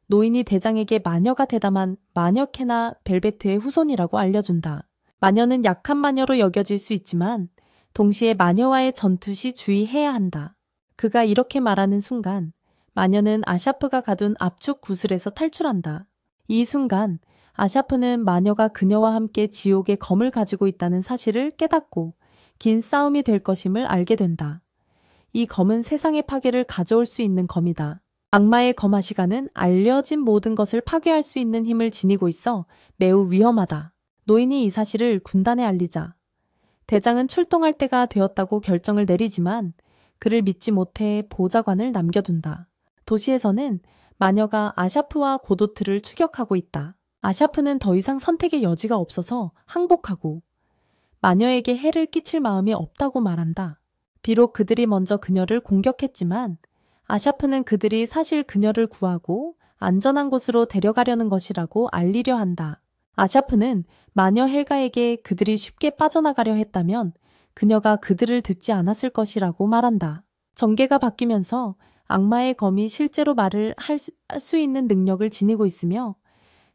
노인이 대장에게 마녀가 대담한 마녀케나 벨베트의 후손이라고 알려준다. 마녀는 약한 마녀로 여겨질 수 있지만 동시에 마녀와의 전투 시 주의해야 한다. 그가 이렇게 말하는 순간 마녀는 아샤프가 가둔 압축 구슬에서 탈출한다. 이 순간 아샤프는 마녀가 그녀와 함께 지옥의 검을 가지고 있다는 사실을 깨닫고 긴 싸움이 될 것임을 알게 된다. 이 검은 세상의 파괴를 가져올 수 있는 검이다. 악마의 검 아시가는 알려진 모든 것을 파괴할 수 있는 힘을 지니고 있어 매우 위험하다. 노인이 이 사실을 군단에 알리자 대장은 출동할 때가 되었다고 결정을 내리지만 그를 믿지 못해 보좌관을 남겨둔다. 도시에서는 마녀가 아샤프와 고도트를 추격하고 있다. 아샤프는 더 이상 선택의 여지가 없어서 항복하고 마녀에게 해를 끼칠 마음이 없다고 말한다. 비록 그들이 먼저 그녀를 공격했지만 아샤프는 그들이 사실 그녀를 구하고 안전한 곳으로 데려가려는 것이라고 알리려 한다. 아샤프는 마녀 헬가에게 그들이 쉽게 빠져나가려 했다면 그녀가 그들을 듣지 않았을 것이라고 말한다. 전개가 바뀌면서 악마의 검이 실제로 말을 할 수 있는 능력을 지니고 있으며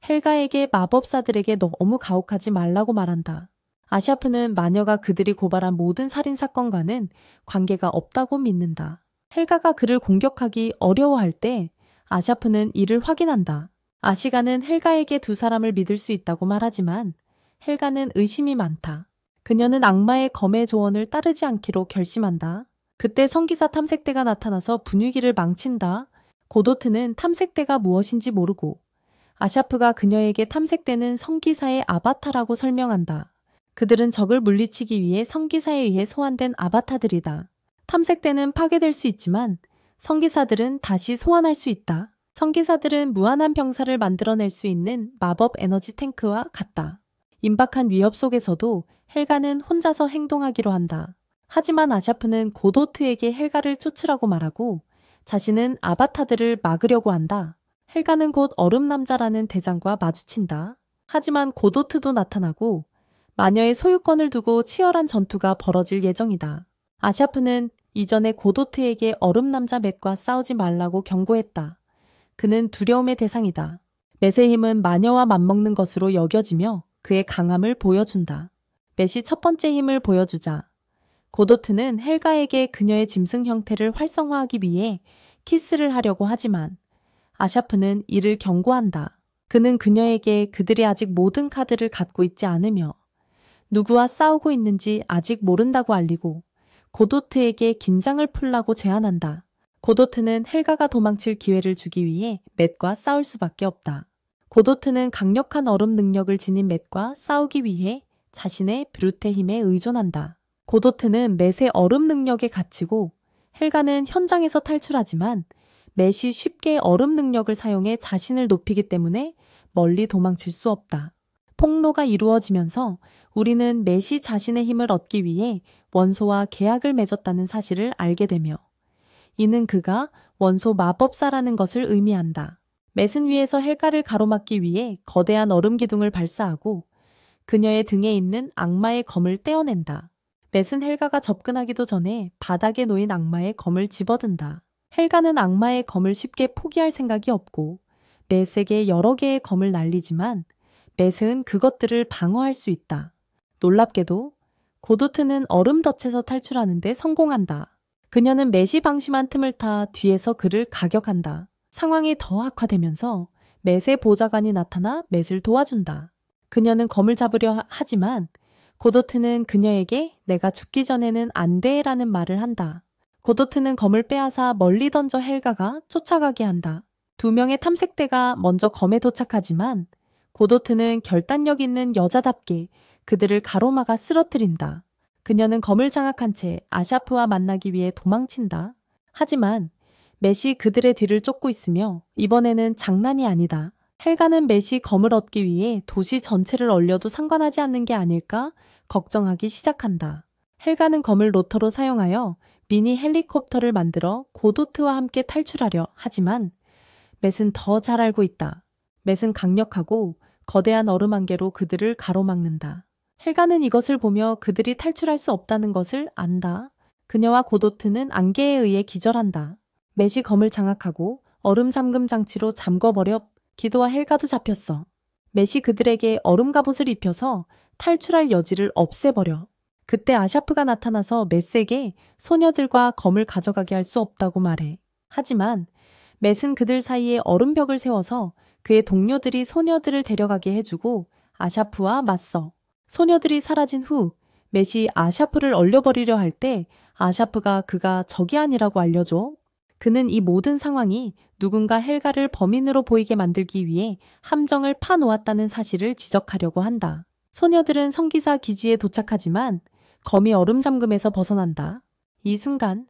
헬가에게 마법사들에게 너무 가혹하지 말라고 말한다. 아샤프는 마녀가 그들이 고발한 모든 살인사건과는 관계가 없다고 믿는다. 헬가가 그를 공격하기 어려워할 때 아샤프는 이를 확인한다. 아시가는 헬가에게 두 사람을 믿을 수 있다고 말하지만 헬가는 의심이 많다. 그녀는 악마의 검의 조언을 따르지 않기로 결심한다. 그때 성기사 탐색대가 나타나서 분위기를 망친다. 고도트는 탐색대가 무엇인지 모르고 아샤프가 그녀에게 탐색대는 성기사의 아바타라고 설명한다. 그들은 적을 물리치기 위해 성기사에 의해 소환된 아바타들이다. 탐색대는 파괴될 수 있지만 성기사들은 다시 소환할 수 있다. 성기사들은 무한한 병사를 만들어낼 수 있는 마법 에너지 탱크와 같다. 임박한 위협 속에서도 헬가는 혼자서 행동하기로 한다. 하지만 아샤프는 고도트에게 헬가를 쫓으라고 말하고 자신은 아바타들을 막으려고 한다. 헬가는 곧 얼음남자라는 대장과 마주친다. 하지만 고도트도 나타나고 마녀의 소유권을 두고 치열한 전투가 벌어질 예정이다. 아샤프는 이전에 고도트에게 얼음남자 맷과 싸우지 말라고 경고했다. 그는 두려움의 대상이다. 맷의 힘은 마녀와 맞먹는 것으로 여겨지며 그의 강함을 보여준다. 맷이 첫 번째 힘을 보여주자 고도트는 헬가에게 그녀의 짐승 형태를 활성화하기 위해 키스를 하려고 하지만 아샤프는 이를 경고한다. 그는 그녀에게 그들이 아직 모든 카드를 갖고 있지 않으며 누구와 싸우고 있는지 아직 모른다고 알리고 고도트에게 긴장을 풀라고 제안한다. 고도트는 헬가가 도망칠 기회를 주기 위해 맷과 싸울 수밖에 없다. 고도트는 강력한 얼음 능력을 지닌 맷과 싸우기 위해 자신의 브루테 힘에 의존한다. 고도트는 맷의 얼음 능력에 갇히고 헬가는 현장에서 탈출하지만 맷이 쉽게 얼음 능력을 사용해 자신을 높이기 때문에 멀리 도망칠 수 없다. 폭로가 이루어지면서 우리는 맷이 자신의 힘을 얻기 위해 원소와 계약을 맺었다는 사실을 알게 되며 이는 그가 원소 마법사라는 것을 의미한다. 맷은 위에서 헬가를 가로막기 위해 거대한 얼음 기둥을 발사하고 그녀의 등에 있는 악마의 검을 떼어낸다. 맷은 헬가가 접근하기도 전에 바닥에 놓인 악마의 검을 집어든다. 헬가는 악마의 검을 쉽게 포기할 생각이 없고 맷에게 여러 개의 검을 날리지만 맷은 그것들을 방어할 수 있다. 놀랍게도 고도트는 얼음 덫에서 탈출하는데 성공한다. 그녀는 맷이 방심한 틈을 타 뒤에서 그를 가격한다. 상황이 더 악화되면서 맷의 보좌관이 나타나 맷을 도와준다. 그녀는 검을 잡으려 하지만 고도트는 그녀에게 내가 죽기 전에는 안 돼라는 말을 한다. 고도트는 검을 빼앗아 멀리 던져 헬가가 쫓아가게 한다. 두 명의 탐색대가 먼저 검에 도착하지만 고도트는 결단력 있는 여자답게 그들을 가로막아 쓰러뜨린다. 그녀는 검을 장악한 채 아샤프와 만나기 위해 도망친다. 하지만 맷이 그들의 뒤를 쫓고 있으며 이번에는 장난이 아니다. 헬가는 맷이 검을 얻기 위해 도시 전체를 얼려도 상관하지 않는 게 아닐까 걱정하기 시작한다. 헬가는 검을 로터로 사용하여 미니 헬리콥터를 만들어 고도트와 함께 탈출하려 하지만 맷은 더 잘 알고 있다. 맷은 강력하고 거대한 얼음 안개로 그들을 가로막는다. 헬가는 이것을 보며 그들이 탈출할 수 없다는 것을 안다. 그녀와 고도트는 안개에 의해 기절한다. 맷이 검을 장악하고 얼음 잠금 장치로 잠궈버려 기도와 헬가도 잡혔어. 맷이 그들에게 얼음 갑옷을 입혀서 탈출할 여지를 없애버려. 그때 아샤프가 나타나서 맷에게 소녀들과 검을 가져가게 할 수 없다고 말해. 하지만 맷은 그들 사이에 얼음벽을 세워서 그의 동료들이 소녀들을 데려가게 해주고 아샤프와 맞서. 소녀들이 사라진 후 맷이 아샤프를 얼려버리려 할 때 아샤프가 그가 적이 아니라고 알려줘. 그는 이 모든 상황이 누군가 헬가를 범인으로 보이게 만들기 위해 함정을 파놓았다는 사실을 지적하려고 한다. 소녀들은 성기사 기지에 도착하지만 검이 얼음 잠금에서 벗어난다. 이 순간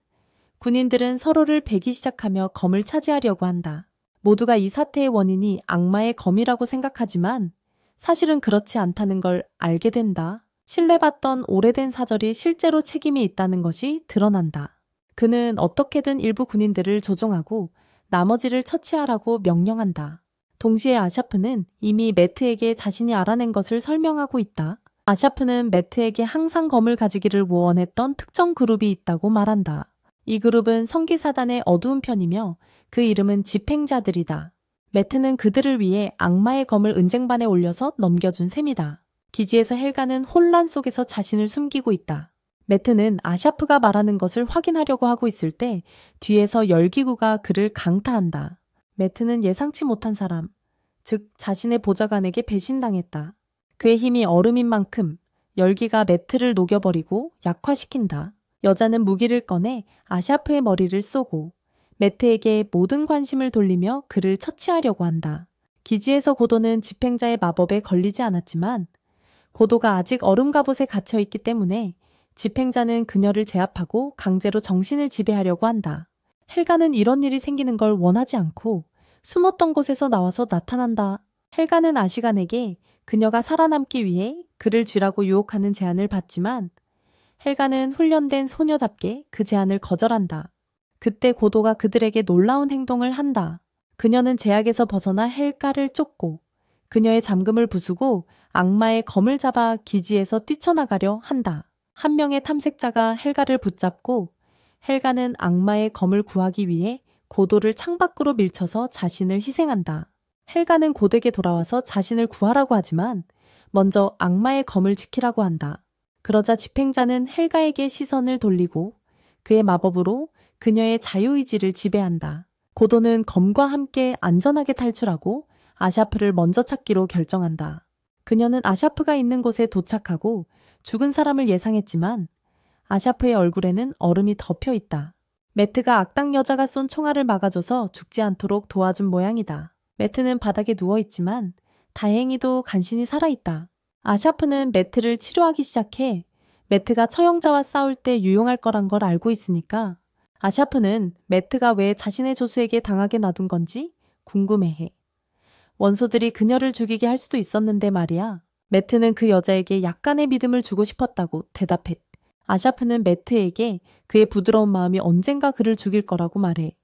군인들은 서로를 베기 시작하며 검을 차지하려고 한다. 모두가 이 사태의 원인이 악마의 검이라고 생각하지만 사실은 그렇지 않다는 걸 알게 된다. 신뢰받던 오래된 사절이 실제로 책임이 있다는 것이 드러난다. 그는 어떻게든 일부 군인들을 조종하고 나머지를 처치하라고 명령한다. 동시에 아샤프는 이미 매트에게 자신이 알아낸 것을 설명하고 있다. 아샤프는 매트에게 항상 검을 가지기를 원했던 특정 그룹이 있다고 말한다. 이 그룹은 성기사단의 어두운 편이며 그 이름은 집행자들이다. 매트는 그들을 위해 악마의 검을 은쟁반에 올려서 넘겨준 셈이다. 기지에서 헬가는 혼란 속에서 자신을 숨기고 있다. 매트는 아샤프가 말하는 것을 확인하려고 하고 있을 때 뒤에서 열기구가 그를 강타한다. 매트는 예상치 못한 사람, 즉 자신의 보좌관에게 배신당했다. 그의 힘이 얼음인 만큼 열기가 매트를 녹여버리고 약화시킨다. 여자는 무기를 꺼내 아샤프의 머리를 쏘고 매트에게 모든 관심을 돌리며 그를 처치하려고 한다. 기지에서 고도는 집행자의 마법에 걸리지 않았지만 고도가 아직 얼음 갑옷에 갇혀있기 때문에 집행자는 그녀를 제압하고 강제로 정신을 지배하려고 한다. 헬가는 이런 일이 생기는 걸 원하지 않고 숨었던 곳에서 나와서 나타난다. 헬가는 아시간에게 그녀가 살아남기 위해 그를 쥐라고 유혹하는 제안을 받지만 헬가는 훈련된 소녀답게 그 제안을 거절한다. 그때 고도가 그들에게 놀라운 행동을 한다. 그녀는 제약에서 벗어나 헬가를 쫓고 그녀의 잠금을 부수고 악마의 검을 잡아 기지에서 뛰쳐나가려 한다. 한 명의 탐색자가 헬가를 붙잡고 헬가는 악마의 검을 구하기 위해 고도를 창밖으로 밀쳐서 자신을 희생한다. 헬가는 고도에게 돌아와서 자신을 구하라고 하지만 먼저 악마의 검을 지키라고 한다. 그러자 집행자는 헬가에게 시선을 돌리고 그의 마법으로 그녀의 자유의지를 지배한다. 고도는 검과 함께 안전하게 탈출하고 아샤프를 먼저 찾기로 결정한다. 그녀는 아샤프가 있는 곳에 도착하고 죽은 사람을 예상했지만 아샤프의 얼굴에는 얼음이 덮여 있다. 매트가 악당 여자가 쏜 총알을 막아줘서 죽지 않도록 도와준 모양이다. 매트는 바닥에 누워있지만 다행히도 간신히 살아있다. 아샤프는 매트를 치료하기 시작해 매트가 처형자와 싸울 때 유용할 거란 걸 알고 있으니까 아샤프는 매트가 왜 자신의 조수에게 당하게 놔둔 건지 궁금해해. 원소들이 그녀를 죽이게 할 수도 있었는데 말이야. 매트는 그 여자에게 약간의 믿음을 주고 싶었다고 대답해. 아샤프는 매트에게 그의 부드러운 마음이 언젠가 그를 죽일 거라고 말해.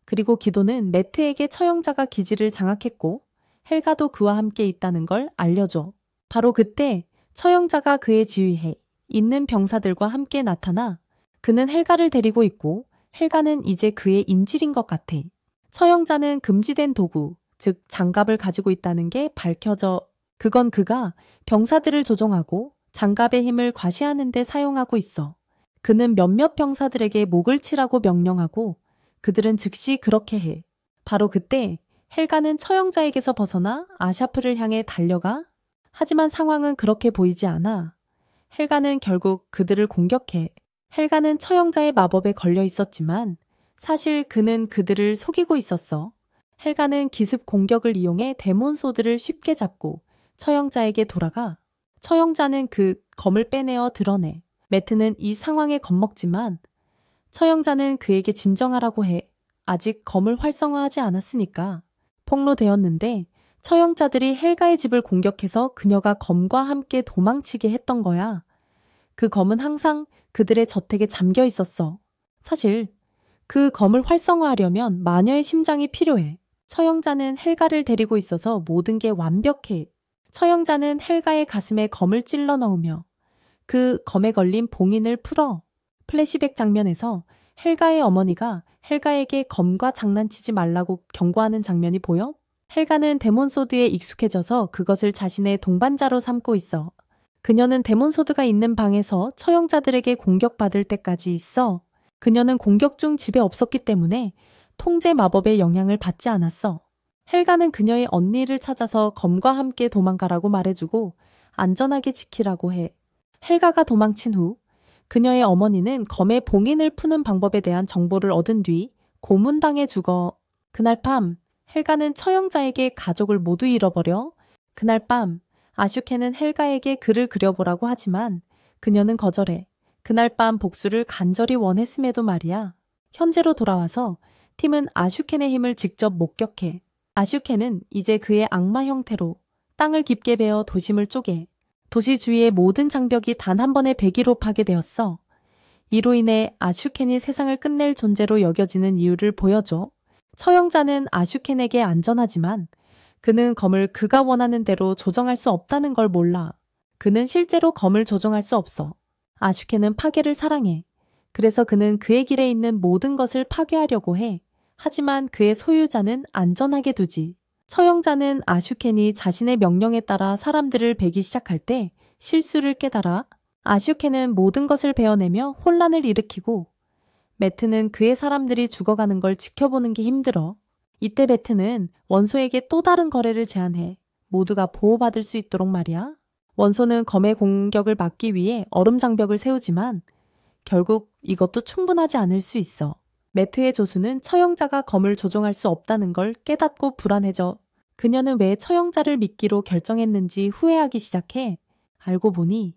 그리고 기도는 매트에게 처형자가 기지를 장악했고 헬가도 그와 함께 있다는 걸 알려줘. 바로 그때 처형자가 그의 지휘해 있는 병사들과 함께 나타나 그는 헬가를 데리고 있고 헬가는 이제 그의 인질인 것 같아. 처형자는 금지된 도구, 즉 장갑을 가지고 있다는 게 밝혀져. 그건 그가 병사들을 조종하고 장갑의 힘을 과시하는 데 사용하고 있어. 그는 몇몇 병사들에게 목을 치라고 명령하고 그들은 즉시 그렇게 해. 바로 그때 헬가는 처형자에게서 벗어나 아샤프를 향해 달려가. 하지만 상황은 그렇게 보이지 않아. 헬가는 결국 그들을 공격해. 헬가는 처형자의 마법에 걸려 있었지만 사실 그는 그들을 속이고 있었어. 헬가는 기습 공격을 이용해 데몬소들을 쉽게 잡고 처형자에게 돌아가. 처형자는 그 검을 빼내어 드러내. 매트는 이 상황에 겁먹지만 처형자는 그에게 진정하라고 해. 아직 검을 활성화하지 않았으니까. 폭로되었는데 처형자들이 헬가의 집을 공격해서 그녀가 검과 함께 도망치게 했던 거야. 그 검은 항상 그들의 저택에 잠겨 있었어. 사실 그 검을 활성화하려면 마녀의 심장이 필요해. 처형자는 헬가를 데리고 있어서 모든 게 완벽해. 처형자는 헬가의 가슴에 검을 찔러 넣으며 그 검에 걸린 봉인을 풀어. 플래시백 장면에서 헬가의 어머니가 헬가에게 검과 장난치지 말라고 경고하는 장면이 보여? 헬가는 데몬소드에 익숙해져서 그것을 자신의 동반자로 삼고 있어. 그녀는 데몬소드가 있는 방에서 처형자들에게 공격받을 때까지 있어. 그녀는 공격 중 집에 없었기 때문에 통제 마법의 영향을 받지 않았어. 헬가는 그녀의 언니를 찾아서 검과 함께 도망가라고 말해주고 안전하게 지키라고 해. 헬가가 도망친 후 그녀의 어머니는 검의 봉인을 푸는 방법에 대한 정보를 얻은 뒤 고문당해 죽어. 그날 밤 헬가는 처형자에게 가족을 모두 잃어버려. 그날 밤 아슈케는 헬가에게 글을 그려보라고 하지만 그녀는 거절해. 그날 밤 복수를 간절히 원했음에도 말이야. 현재로 돌아와서 팀은 아슈켄의 힘을 직접 목격해. 아슈켄은 이제 그의 악마 형태로 땅을 깊게 베어 도심을 쪼개. 도시 주위의 모든 장벽이 단 한 번의 배기로 파괴되었어. 이로 인해 아슈켄이 세상을 끝낼 존재로 여겨지는 이유를 보여줘. 처형자는 아슈켄에게 안전하지만 그는 검을 그가 원하는 대로 조정할 수 없다는 걸 몰라. 그는 실제로 검을 조정할 수 없어. 아슈켄은 파괴를 사랑해. 그래서 그는 그의 길에 있는 모든 것을 파괴하려고 해. 하지만 그의 소유자는 안전하게 두지. 처형자는 아슈켄이 자신의 명령에 따라 사람들을 베기 시작할 때 실수를 깨달아 아슈켄은 모든 것을 베어내며 혼란을 일으키고 매트는 그의 사람들이 죽어가는 걸 지켜보는 게 힘들어. 이때 매트는 원소에게 또 다른 거래를 제안해. 모두가 보호받을 수 있도록 말이야. 원소는 검의 공격을 막기 위해 얼음 장벽을 세우지만 결국 이것도 충분하지 않을 수 있어. 매트의 조수는 처형자가 검을 조종할 수 없다는 걸 깨닫고 불안해져. 그녀는 왜 처형자를 믿기로 결정했는지 후회하기 시작해. 알고 보니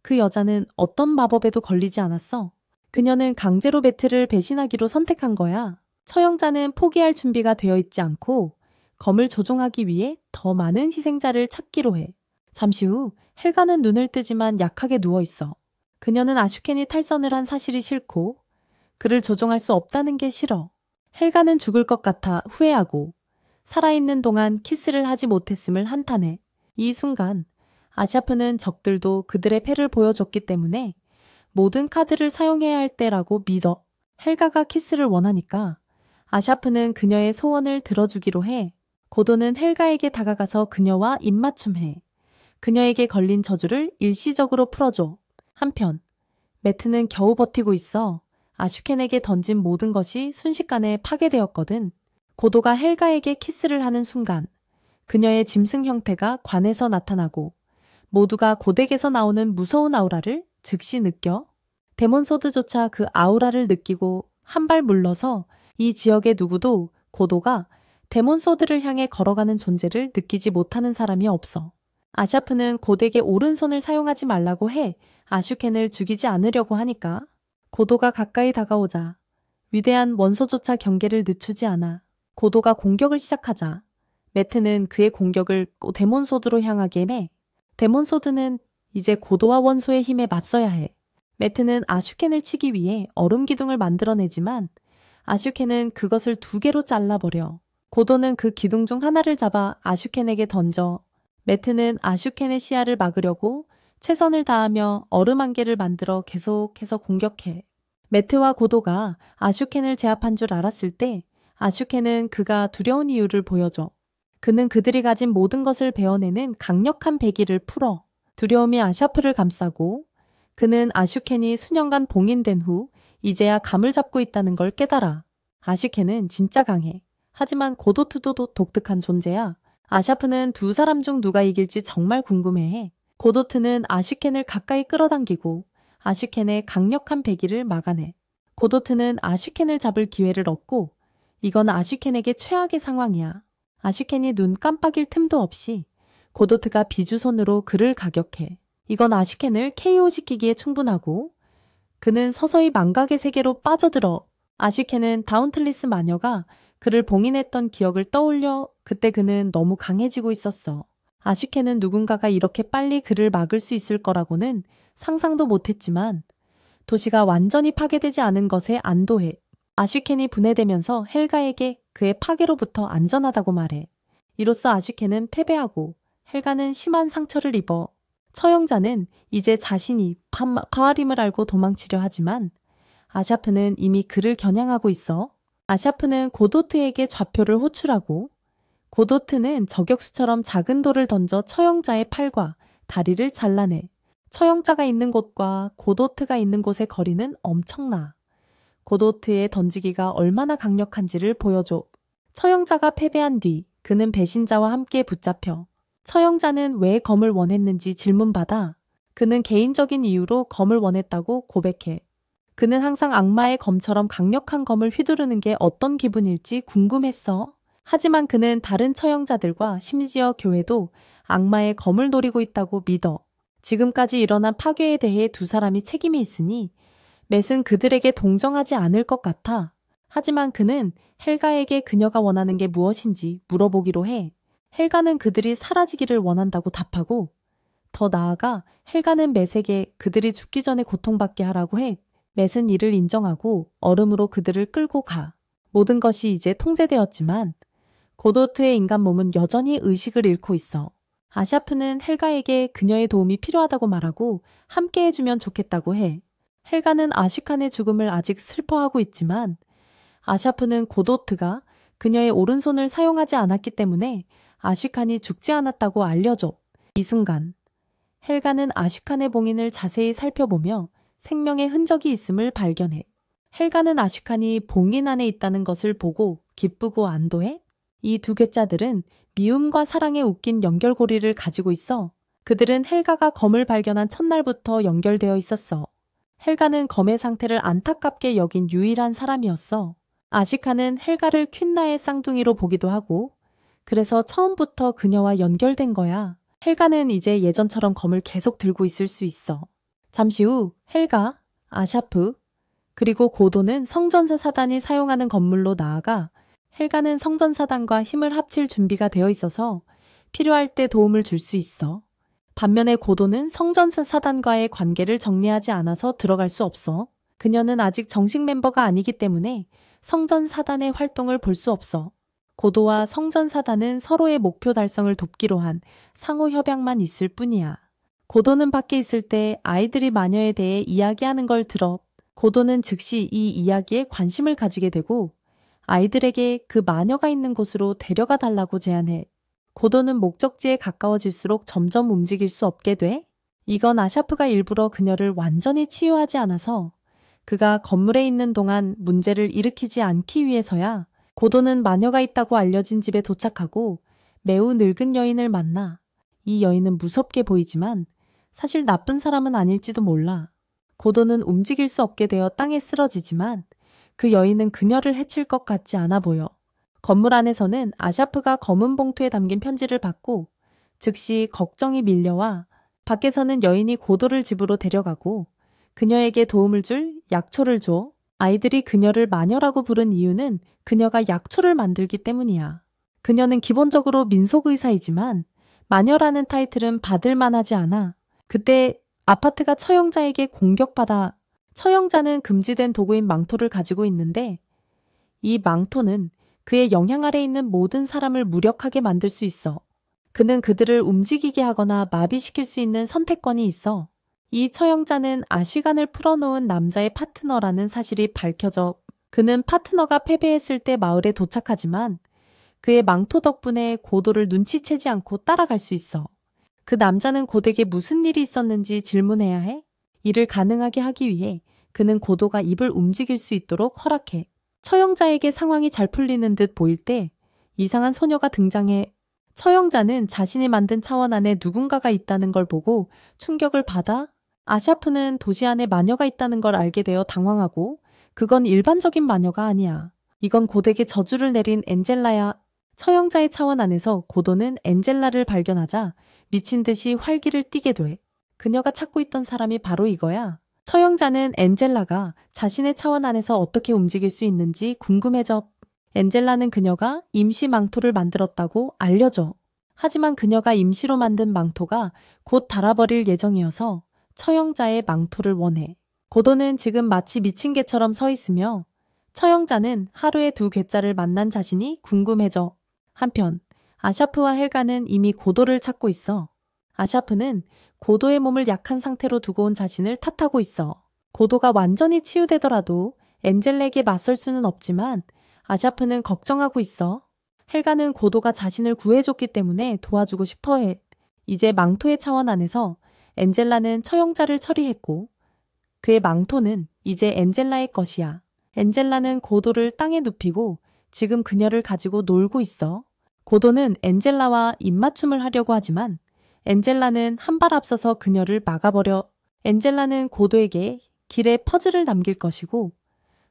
그 여자는 어떤 마법에도 걸리지 않았어. 그녀는 강제로 매트를 배신하기로 선택한 거야. 처형자는 포기할 준비가 되어 있지 않고 검을 조종하기 위해 더 많은 희생자를 찾기로 해. 잠시 후 헬가는 눈을 뜨지만 약하게 누워있어. 그녀는 아슈켄이 탈선을 한 사실이 싫고 그를 조종할 수 없다는 게 싫어. 헬가는 죽을 것 같아 후회하고 살아있는 동안 키스를 하지 못했음을 한탄해. 이 순간 아샤프는 적들도 그들의 패를 보여줬기 때문에 모든 카드를 사용해야 할 때라고 믿어. 헬가가 키스를 원하니까 아샤프는 그녀의 소원을 들어주기로 해. 고도는 헬가에게 다가가서 그녀와 입맞춤해. 그녀에게 걸린 저주를 일시적으로 풀어줘. 한편 매트는 겨우 버티고 있어. 아슈켄에게 던진 모든 것이 순식간에 파괴되었거든. 고도가 헬가에게 키스를 하는 순간 그녀의 짐승 형태가 관에서 나타나고 모두가 고덱에서 나오는 무서운 아우라를 즉시 느껴. 데몬소드조차 그 아우라를 느끼고 한 발 물러서 이 지역의 누구도 고도가 데몬소드를 향해 걸어가는 존재를 느끼지 못하는 사람이 없어. 아샤프는 고덱의 오른손을 사용하지 말라고 해 아슈켄을 죽이지 않으려고 하니까 고도가 가까이 다가오자 위대한 원소조차 경계를 늦추지 않아. 고도가 공격을 시작하자 매트는 그의 공격을 데몬소드로 향하게 해. 데몬소드는 이제 고도와 원소의 힘에 맞서야 해. 매트는 아슈켄을 치기 위해 얼음 기둥을 만들어내지만 아슈켄은 그것을 2개로 잘라버려. 고도는 그 기둥 중 하나를 잡아 아슈켄에게 던져. 매트는 아슈켄의 시야를 막으려고 최선을 다하며 얼음 안개를 만들어 계속해서 공격해. 매트와 고도가 아슈켄을 제압한 줄 알았을 때 아슈켄은 그가 두려운 이유를 보여줘. 그는 그들이 가진 모든 것을 베어내는 강력한 배기를 풀어. 두려움이 아샤프를 감싸고 그는 아슈켄이 수년간 봉인된 후 이제야 감을 잡고 있다는 걸 깨달아. 아슈켄은 진짜 강해. 하지만 고도트도 독특한 존재야. 아샤프는 두 사람 중 누가 이길지 정말 궁금해해. 고도트는 아슈켄을 가까이 끌어당기고 아슈켄의 강력한 배기를 막아내. 고도트는 아슈켄을 잡을 기회를 얻고 이건 아슈켄에게 최악의 상황이야. 아슈켄이 눈 깜빡일 틈도 없이 고도트가 비주손으로 그를 가격해. 이건 아슈켄을 KO시키기에 충분하고 그는 서서히 망각의 세계로 빠져들어. 아슈켄은 다운틀리스 마녀가 그를 봉인했던 기억을 떠올려 그때 그는 너무 강해지고 있었어. 아슈켄은 누군가가 이렇게 빨리 그를 막을 수 있을 거라고는 상상도 못했지만 도시가 완전히 파괴되지 않은 것에 안도해. 아슈켄이 분해되면서 헬가에게 그의 파괴로부터 안전하다고 말해. 이로써 아슈켄은 패배하고 헬가는 심한 상처를 입어 처형자는 이제 자신이 파와림을 알고 도망치려 하지만 아샤프는 이미 그를 겨냥하고 있어. 아샤프는 고도트에게 좌표를 호출하고 고도트는 저격수처럼 작은 돌을 던져 처형자의 팔과 다리를 잘라내. 처형자가 있는 곳과 고도트가 있는 곳의 거리는 엄청나. 고도트의 던지기가 얼마나 강력한지를 보여줘. 처형자가 패배한 뒤 그는 배신자와 함께 붙잡혀. 처형자는 왜 검을 원했는지 질문받아 그는 개인적인 이유로 검을 원했다고 고백해. 그는 항상 악마의 검처럼 강력한 검을 휘두르는 게 어떤 기분일지 궁금했어. 하지만 그는 다른 처형자들과 심지어 교회도 악마의 검을 노리고 있다고 믿어. 지금까지 일어난 파괴에 대해 두 사람이 책임이 있으니 맷은 그들에게 동정하지 않을 것 같아. 하지만 그는 헬가에게 그녀가 원하는 게 무엇인지 물어보기로 해. 헬가는 그들이 사라지기를 원한다고 답하고 더 나아가 헬가는 맷에게 그들이 죽기 전에 고통받게 하라고 해. 맷은 이를 인정하고 얼음으로 그들을 끌고 가. 모든 것이 이제 통제되었지만 고도트의 인간 몸은 여전히 의식을 잃고 있어. 아샤프는 헬가에게 그녀의 도움이 필요하다고 말하고 함께 해주면 좋겠다고 해. 헬가는 아쉬칸의 죽음을 아직 슬퍼하고 있지만 아샤프는 고도트가 그녀의 오른손을 사용하지 않았기 때문에 아쉬칸이 죽지 않았다고 알려줘. 이 순간 헬가는 아쉬칸의 봉인을 자세히 살펴보며 생명의 흔적이 있음을 발견해. 헬가는 아쉬칸이 봉인 안에 있다는 것을 보고 기쁘고 안도해. 이 두 괴짜들은 미움과 사랑에 웃긴 연결고리를 가지고 있어. 그들은 헬가가 검을 발견한 첫날부터 연결되어 있었어. 헬가는 검의 상태를 안타깝게 여긴 유일한 사람이었어. 아쉬칸은 헬가를 퀸나의 쌍둥이로 보기도 하고 그래서 처음부터 그녀와 연결된 거야. 헬가는 이제 예전처럼 검을 계속 들고 있을 수 있어. 잠시 후 헬가, 아샤프, 그리고 고도는 성전사 사단이 사용하는 건물로 나아가 헬가는 성전사단과 힘을 합칠 준비가 되어 있어서 필요할 때 도움을 줄 수 있어. 반면에 고도는 성전사 사단과의 관계를 정리하지 않아서 들어갈 수 없어. 그녀는 아직 정식 멤버가 아니기 때문에 성전사단의 활동을 볼 수 없어. 고도와 성전사단은 서로의 목표 달성을 돕기로 한 상호 협약만 있을 뿐이야. 고도는 밖에 있을 때 아이들이 마녀에 대해 이야기하는 걸 들어 고도는 즉시 이 이야기에 관심을 가지게 되고 아이들에게 그 마녀가 있는 곳으로 데려가 달라고 제안해. 고도는 목적지에 가까워질수록 점점 움직일 수 없게 돼. 이건 아샤프가 일부러 그녀를 완전히 치유하지 않아서 그가 건물에 있는 동안 문제를 일으키지 않기 위해서야. 고도는 마녀가 있다고 알려진 집에 도착하고 매우 늙은 여인을 만나. 이 여인은 무섭게 보이지만 사실 나쁜 사람은 아닐지도 몰라. 고도는 움직일 수 없게 되어 땅에 쓰러지지만 그 여인은 그녀를 해칠 것 같지 않아 보여. 건물 안에서는 아샤프가 검은 봉투에 담긴 편지를 받고 즉시 걱정이 밀려와 밖에서는 여인이 고도를 집으로 데려가고 그녀에게 도움을 줄 약초를 줘. 아이들이 그녀를 마녀라고 부른 이유는 그녀가 약초를 만들기 때문이야. 그녀는 기본적으로 민속의사이지만 마녀라는 타이틀은 받을 만하지 않아. 그때 아파트가 처형자에게 공격받아 처형자는 금지된 도구인 망토를 가지고 있는데 이 망토는 그의 영향 아래 있는 모든 사람을 무력하게 만들 수 있어. 그는 그들을 움직이게 하거나 마비시킬 수 있는 선택권이 있어. 이 처형자는 아쉬간을 풀어놓은 남자의 파트너라는 사실이 밝혀져 그는 파트너가 패배했을 때 마을에 도착하지만 그의 망토 덕분에 고도를 눈치채지 않고 따라갈 수 있어. 그 남자는 고도에게 무슨 일이 있었는지 질문해야 해. 이를 가능하게 하기 위해 그는 고도가 입을 움직일 수 있도록 허락해. 처형자에게 상황이 잘 풀리는 듯 보일 때 이상한 소녀가 등장해. 처형자는 자신이 만든 차원 안에 누군가가 있다는 걸 보고 충격을 받아 아샤프는 도시 안에 마녀가 있다는 걸 알게 되어 당황하고 그건 일반적인 마녀가 아니야. 이건 고도에게 저주를 내린 엔젤라야. 처형자의 차원 안에서 고도는 엔젤라를 발견하자 미친 듯이 활기를 띠게 돼. 그녀가 찾고 있던 사람이 바로 이거야. 처형자는 엔젤라가 자신의 차원 안에서 어떻게 움직일 수 있는지 궁금해져. 엔젤라는 그녀가 임시 망토를 만들었다고 알려줘. 하지만 그녀가 임시로 만든 망토가 곧 닳아버릴 예정이어서 처형자의 망토를 원해. 고도는 지금 마치 미친 개처럼 서 있으며 처형자는 하루에 두 괴짜를 만난 자신이 궁금해져. 한편 아샤프와 헬가는 이미 고도를 찾고 있어. 아샤프는 고도의 몸을 약한 상태로 두고 온 자신을 탓하고 있어. 고도가 완전히 치유되더라도 엔젤에게 맞설 수는 없지만 아샤프는 걱정하고 있어. 헬가는 고도가 자신을 구해줬기 때문에 도와주고 싶어해. 이제 망토의 차원 안에서 엔젤라는 처형자를 처리했고 그의 망토는 이제 엔젤라의 것이야. 엔젤라는 고도를 땅에 눕히고 지금 그녀를 가지고 놀고 있어. 고도는 엔젤라와 입맞춤을 하려고 하지만 엔젤라는 한 발 앞서서 그녀를 막아버려. 엔젤라는 고도에게 길에 퍼즐을 남길 것이고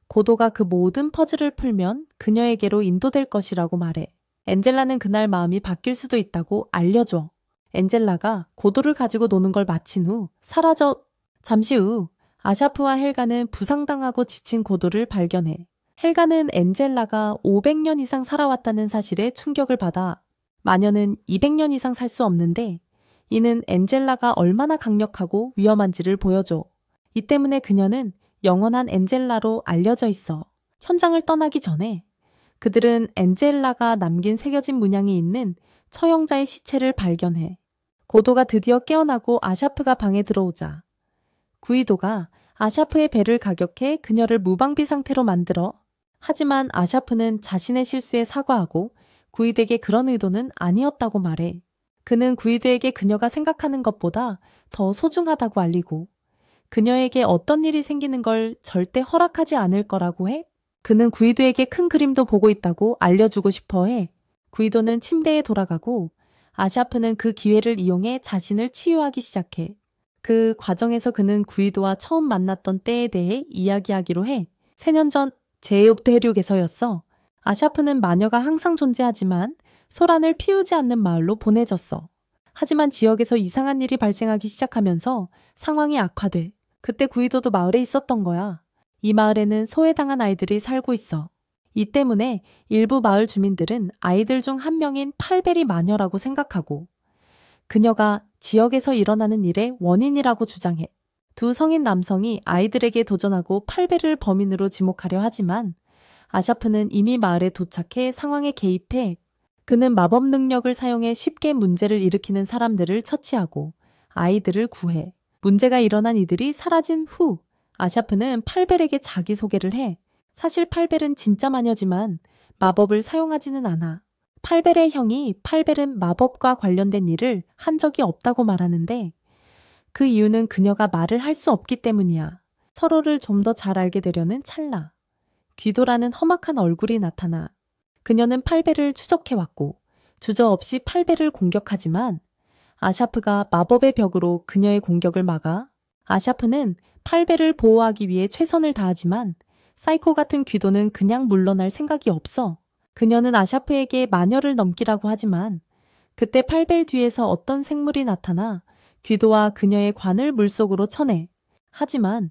고도가 그 모든 퍼즐을 풀면 그녀에게로 인도될 것이라고 말해. 엔젤라는 그날 마음이 바뀔 수도 있다고 알려줘. 엔젤라가 고도를 가지고 노는 걸 마친 후 사라져. 잠시 후 아샤프와 헬가는 부상당하고 지친 고도를 발견해. 헬가는 엔젤라가 500년 이상 살아왔다는 사실에 충격을 받아. 마녀는 200년 이상 살 수 없는데 이는 엔젤라가 얼마나 강력하고 위험한지를 보여줘. 이 때문에 그녀는 영원한 엔젤라로 알려져 있어. 현장을 떠나기 전에 그들은 엔젤라가 남긴 새겨진 문양이 있는 처형자의 시체를 발견해. 고도가 드디어 깨어나고 아샤프가 방에 들어오자 구이도가 아샤프의 배를 가격해 그녀를 무방비 상태로 만들어. 하지만 아샤프는 자신의 실수에 사과하고 구이도에게 그런 의도는 아니었다고 말해. 그는 구이도에게 그녀가 생각하는 것보다 더 소중하다고 알리고 그녀에게 어떤 일이 생기는 걸 절대 허락하지 않을 거라고 해. 그는 구이도에게 큰 그림도 보고 있다고 알려주고 싶어 해. 구이도는 침대에 돌아가고 아샤프는 그 기회를 이용해 자신을 치유하기 시작해. 그 과정에서 그는 구이도와 처음 만났던 때에 대해 이야기하기로 해. 3년 전 제옵 대륙에서였어. 아샤프는 마녀가 항상 존재하지만 소란을 피우지 않는 마을로 보내졌어. 하지만 지역에서 이상한 일이 발생하기 시작하면서 상황이 악화돼. 그때 구이도도 마을에 있었던 거야. 이 마을에는 소외당한 아이들이 살고 있어. 이 때문에 일부 마을 주민들은 아이들 중 한 명인 팔베리 마녀라고 생각하고 그녀가 지역에서 일어나는 일의 원인이라고 주장해. 두 성인 남성이 아이들에게 도전하고 팔베를 범인으로 지목하려 하지만 아샤프는 이미 마을에 도착해 상황에 개입해. 그는 마법 능력을 사용해 쉽게 문제를 일으키는 사람들을 처치하고 아이들을 구해. 문제가 일어난 이들이 사라진 후 아샤프는 팔벨에게 자기소개를 해. 사실 팔벨은 진짜 마녀지만 마법을 사용하지는 않아. 팔벨의 형이 팔벨은 마법과 관련된 일을 한 적이 없다고 말하는데 그 이유는 그녀가 말을 할 수 없기 때문이야. 서로를 좀 더 잘 알게 되려는 찰나. 귀도라는 험악한 얼굴이 나타나. 그녀는 팔벨을 추적해왔고 주저없이 팔벨을 공격하지만 아샤프가 마법의 벽으로 그녀의 공격을 막아. 아샤프는 팔벨을 보호하기 위해 최선을 다하지만 사이코 같은 귀도는 그냥 물러날 생각이 없어. 그녀는 아샤프에게 마녀를 넘기라고 하지만 그때 팔벨 뒤에서 어떤 생물이 나타나 귀도와 그녀의 관을 물속으로 쳐내. 하지만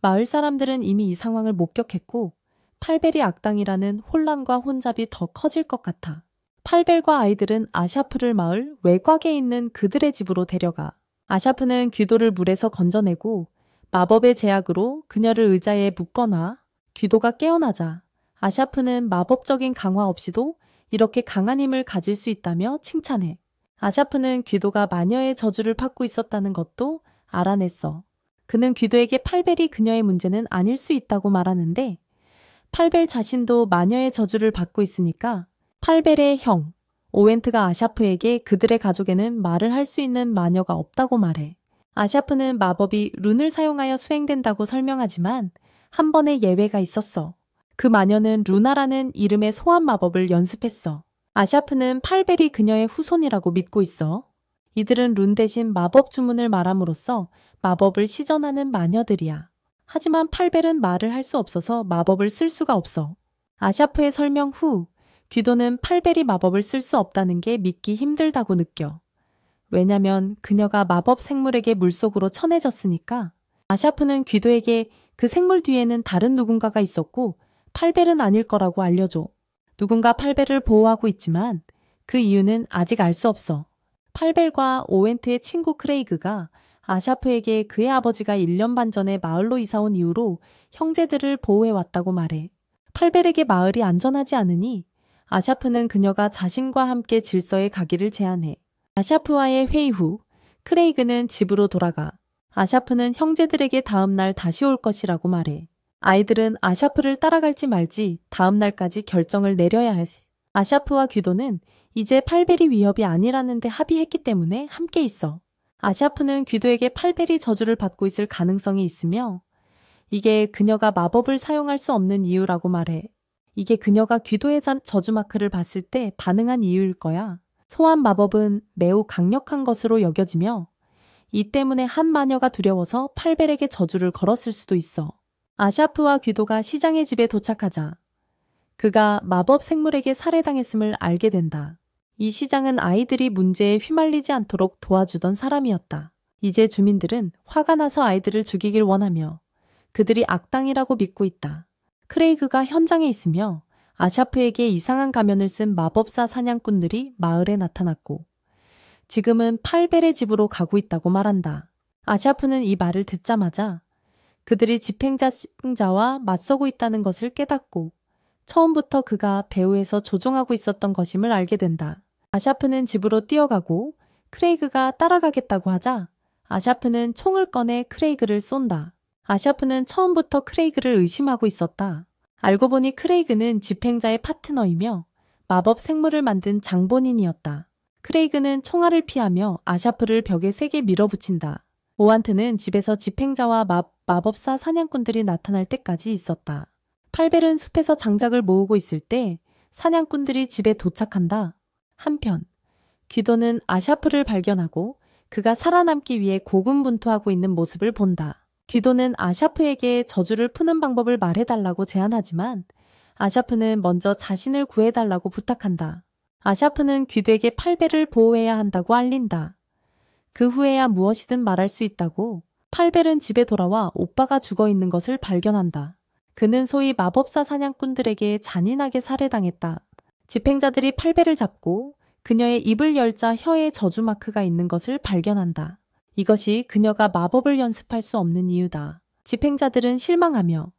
마을 사람들은 이미 이 상황을 목격했고 팔벨이 악당이라는 혼란과 혼잡이 더 커질 것 같아. 팔벨과 아이들은 아샤프를 마을 외곽에 있는 그들의 집으로 데려가. 아샤프는 귀도를 물에서 건져내고 마법의 제약으로 그녀를 의자에 묶어놔. 귀도가 깨어나자 아샤프는 마법적인 강화 없이도 이렇게 강한 힘을 가질 수 있다며 칭찬해. 아샤프는 귀도가 마녀의 저주를 받고 있었다는 것도 알아냈어. 그는 귀도에게 팔벨이 그녀의 문제는 아닐 수 있다고 말하는데 팔벨 자신도 마녀의 저주를 받고 있으니까 팔벨의 형, 오웬트가 아샤프에게 그들의 가족에는 말을 할 수 있는 마녀가 없다고 말해. 아샤프는 마법이 룬을 사용하여 수행된다고 설명하지만 한 번의 예외가 있었어. 그 마녀는 루나라는 이름의 소환 마법을 연습했어. 아샤프는 팔벨이 그녀의 후손이라고 믿고 있어. 이들은 룬 대신 마법 주문을 말함으로써 마법을 시전하는 마녀들이야. 하지만 팔벨은 말을 할 수 없어서 마법을 쓸 수가 없어. 아샤프의 설명 후 귀도는 팔벨이 마법을 쓸 수 없다는 게 믿기 힘들다고 느껴. 왜냐면 그녀가 마법 생물에게 물속으로 쳐내졌으니까. 아샤프는 귀도에게 그 생물 뒤에는 다른 누군가가 있었고 팔벨은 아닐 거라고 알려줘. 누군가 팔벨을 보호하고 있지만 그 이유는 아직 알 수 없어. 팔벨과 오웬트의 친구 크레이그가 아샤프에게 그의 아버지가 1년 반 전에 마을로 이사온 이후로 형제들을 보호해왔다고 말해. 팔벨에게 마을이 안전하지 않으니 아샤프는 그녀가 자신과 함께 질서에 가기를 제안해. 아샤프와의 회의 후 크레이그는 집으로 돌아가. 아샤프는 형제들에게 다음 날 다시 올 것이라고 말해. 아이들은 아샤프를 따라갈지 말지 다음 날까지 결정을 내려야 했어. 아샤프와 귀도는 이제 팔베리 위협이 아니라는데 합의했기 때문에 함께 있어. 아샤프는 귀도에게 팔베리 저주를 받고 있을 가능성이 있으며 이게 그녀가 마법을 사용할 수 없는 이유라고 말해. 이게 그녀가 귀도의 저주 마크를 봤을 때 반응한 이유일 거야. 소환 마법은 매우 강력한 것으로 여겨지며 이 때문에 한 마녀가 두려워서 팔벨에게 저주를 걸었을 수도 있어. 아샤프와 귀도가 시장의 집에 도착하자 그가 마법 생물에게 살해당했음을 알게 된다. 이 시장은 아이들이 문제에 휘말리지 않도록 도와주던 사람이었다. 이제 주민들은 화가 나서 아이들을 죽이길 원하며 그들이 악당이라고 믿고 있다. 크레이그가 현장에 있으며 아샤프에게 이상한 가면을 쓴 마법사 사냥꾼들이 마을에 나타났고 지금은 팔벨의 집으로 가고 있다고 말한다. 아샤프는 이 말을 듣자마자 그들이 집행자와 맞서고 있다는 것을 깨닫고 처음부터 그가 배후에서 조종하고 있었던 것임을 알게 된다. 아샤프는 집으로 뛰어가고 크레이그가 따라가겠다고 하자 아샤프는 총을 꺼내 크레이그를 쏜다. 아샤프는 처음부터 크레이그를 의심하고 있었다. 알고 보니 크레이그는 집행자의 파트너이며 마법 생물을 만든 장본인이었다. 크레이그는 총알을 피하며 아샤프를 벽에 세게 밀어붙인다. 오한트는 집에서 집행자와 마법사 사냥꾼들이 나타날 때까지 있었다. 팔벨은 숲에서 장작을 모으고 있을 때 사냥꾼들이 집에 도착한다. 한편 귀도는 아샤프를 발견하고 그가 살아남기 위해 고군분투하고 있는 모습을 본다. 귀도는 아샤프에게 저주를 푸는 방법을 말해달라고 제안하지만 아샤프는 먼저 자신을 구해달라고 부탁한다. 아샤프는 귀도에게 팔벨을 보호해야 한다고 알린다. 그 후에야 무엇이든 말할 수 있다고. 팔벨은 집에 돌아와 오빠가 죽어있는 것을 발견한다. 그는 소위 마법사 사냥꾼들에게 잔인하게 살해당했다. 집행자들이 팔벨을 잡고 그녀의 입을 열자 혀에 저주 마크가 있는 것을 발견한다. 이것이 그녀가 마법을 연습할 수 없는 이유다. 집행자들은 실망하며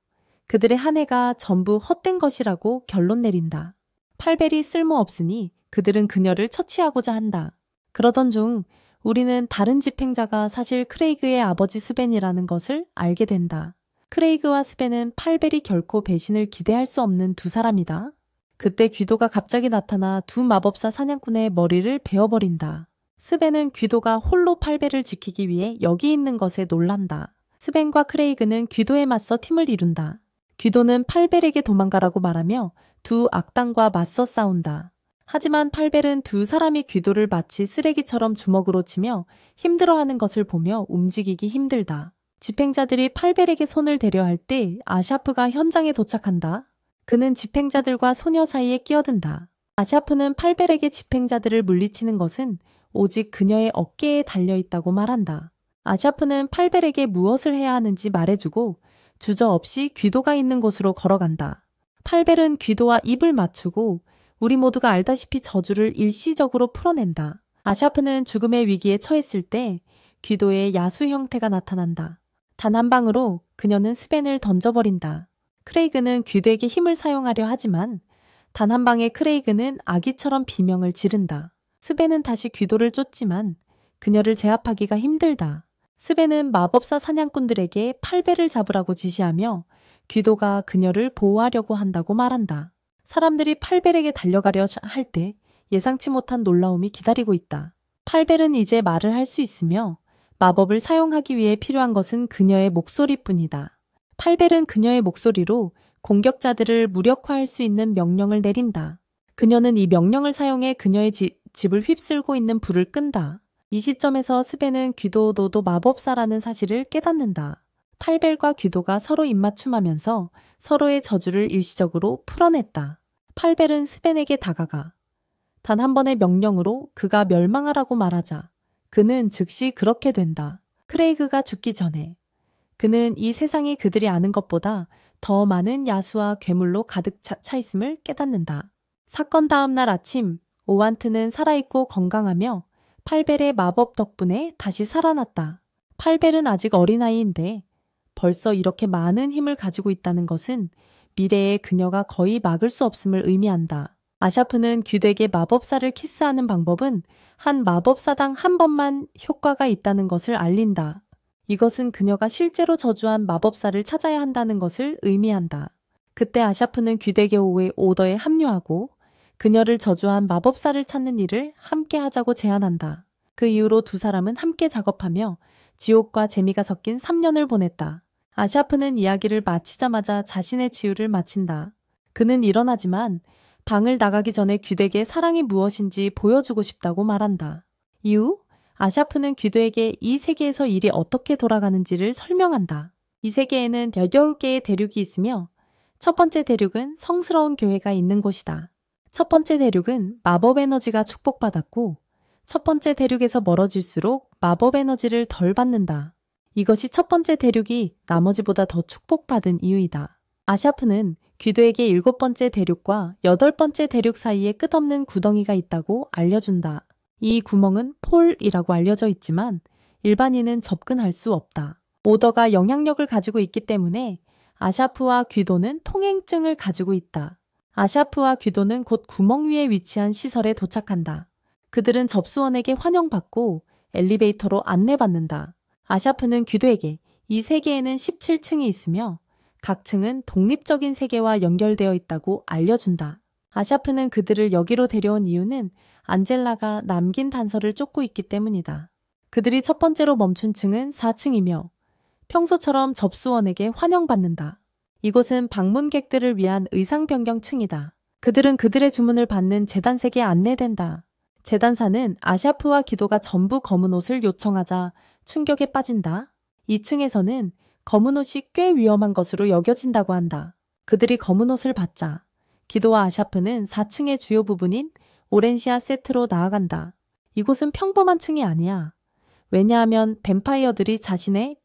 그들의 한 해가 전부 헛된 것이라고 결론 내린다. 팔벨이 쓸모없으니 그들은 그녀를 처치하고자 한다. 그러던 중 우리는 다른 집행자가 사실 크레이그의 아버지 스벤이라는 것을 알게 된다. 크레이그와 스벤은 팔벨이 결코 배신을 기대할 수 없는 두 사람이다. 그때 귀도가 갑자기 나타나 두 마법사 사냥꾼의 머리를 베어버린다. 스벤은 귀도가 홀로 팔벨을 지키기 위해 여기 있는 것에 놀란다. 스벤과 크레이그는 귀도에 맞서 팀을 이룬다. 귀도는 팔벨에게 도망가라고 말하며 두 악당과 맞서 싸운다. 하지만 팔벨은 두 사람이 귀도를 마치 쓰레기처럼 주먹으로 치며 힘들어하는 것을 보며 움직이기 힘들다. 집행자들이 팔벨에게 손을 대려 할 때 아샤프가 현장에 도착한다. 그는 집행자들과 소녀 사이에 끼어든다. 아샤프는 팔벨에게 집행자들을 물리치는 것은 오직 그녀의 어깨에 달려있다고 말한다. 아샤프는 팔벨에게 무엇을 해야 하는지 말해주고 주저없이 귀도가 있는 곳으로 걸어간다. 팔벨은 귀도와 입을 맞추고 우리 모두가 알다시피 저주를 일시적으로 풀어낸다. 아샤프는 죽음의 위기에 처했을 때 귀도의 야수 형태가 나타난다. 단 한 방으로 그녀는 스벤을 던져버린다. 크레이그는 귀도에게 힘을 사용하려 하지만 단 한 방에 크레이그는 아기처럼 비명을 지른다. 스벤은 다시 귀도를 쫓지만 그녀를 제압하기가 힘들다. 스벤은 마법사 사냥꾼들에게 팔벨을 잡으라고 지시하며 귀도가 그녀를 보호하려고 한다고 말한다. 사람들이 팔벨에게 달려가려 할 때 예상치 못한 놀라움이 기다리고 있다. 팔벨은 이제 말을 할 수 있으며 마법을 사용하기 위해 필요한 것은 그녀의 목소리뿐이다. 팔벨은 그녀의 목소리로 공격자들을 무력화할 수 있는 명령을 내린다. 그녀는 이 명령을 사용해 그녀의 집을 휩쓸고 있는 불을 끈다. 이 시점에서 스벤은 귀도도 마법사라는 사실을 깨닫는다. 팔벨과 귀도가 서로 입맞춤하면서 서로의 저주를 일시적으로 풀어냈다. 팔벨은 스벤에게 다가가 단 한 번의 명령으로 그가 멸망하라고 말하자 그는 즉시 그렇게 된다. 크레이그가 죽기 전에 그는 이 세상이 그들이 아는 것보다 더 많은 야수와 괴물로 가득 차 있음을 깨닫는다. 사건 다음 날 아침 오완트는 살아있고 건강하며 팔벨의 마법 덕분에 다시 살아났다. 팔벨은 아직 어린아이인데 벌써 이렇게 많은 힘을 가지고 있다는 것은 미래에 그녀가 거의 막을 수 없음을 의미한다. 아샤프는 귀되게 마법사를 키스하는 방법은 한 마법사당 한 번만 효과가 있다는 것을 알린다. 이것은 그녀가 실제로 저주한 마법사를 찾아야 한다는 것을 의미한다. 그때 아샤프는 귀대교우의 오더에 합류하고 그녀를 저주한 마법사를 찾는 일을 함께 하자고 제안한다. 그 이후로 두 사람은 함께 작업하며 지옥과 재미가 섞인 3년을 보냈다. 아샤프는 이야기를 마치자마자 자신의 치유를 마친다. 그는 일어나지만 방을 나가기 전에 귀되에게 사랑이 무엇인지 보여주고 싶다고 말한다. 이후 아샤프는 귀되에게 이 세계에서 일이 어떻게 돌아가는지를 설명한다. 이 세계에는 18개의 대륙이 있으며 첫 번째 대륙은 성스러운 교회가 있는 곳이다. 첫 번째 대륙은 마법 에너지가 축복받았고 첫 번째 대륙에서 멀어질수록 마법 에너지를 덜 받는다. 이것이 첫 번째 대륙이 나머지보다 더 축복받은 이유이다. 아샤프는 귀도에게 7번째 대륙과 8번째 대륙 사이에 끝없는 구덩이가 있다고 알려준다. 이 구멍은 폴이라고 알려져 있지만 일반인은 접근할 수 없다. 오더가 영향력을 가지고 있기 때문에 아샤프와 귀도는 통행증을 가지고 있다. 아샤프와 귀도는 곧 구멍 위에 위치한 시설에 도착한다. 그들은 접수원에게 환영받고 엘리베이터로 안내받는다. 아샤프는 귀도에게 이 세계에는 17층이 있으며 각 층은 독립적인 세계와 연결되어 있다고 알려준다. 아샤프는 그들을 여기로 데려온 이유는 안젤라가 남긴 단서를 쫓고 있기 때문이다. 그들이 첫 번째로 멈춘 층은 4층이며 평소처럼 접수원에게 환영받는다. 이곳은 방문객들을 위한 의상 변경 층이다. 그들은 그들의 주문을 받는 재단색에 안내된다. 재단사는 아샤프와 기도가 전부 검은 옷을 요청하자 충격에 빠진다. 2층에서는 검은 옷이 꽤 위험한 것으로 여겨진다고 한다. 그들이 검은 옷을 받자 기도와 아샤프는 4층의 주요 부분인 오렌시아 세트로 나아간다. 이곳은 평범한 층이 아니야. 왜냐하면 뱀파이어들이 자신의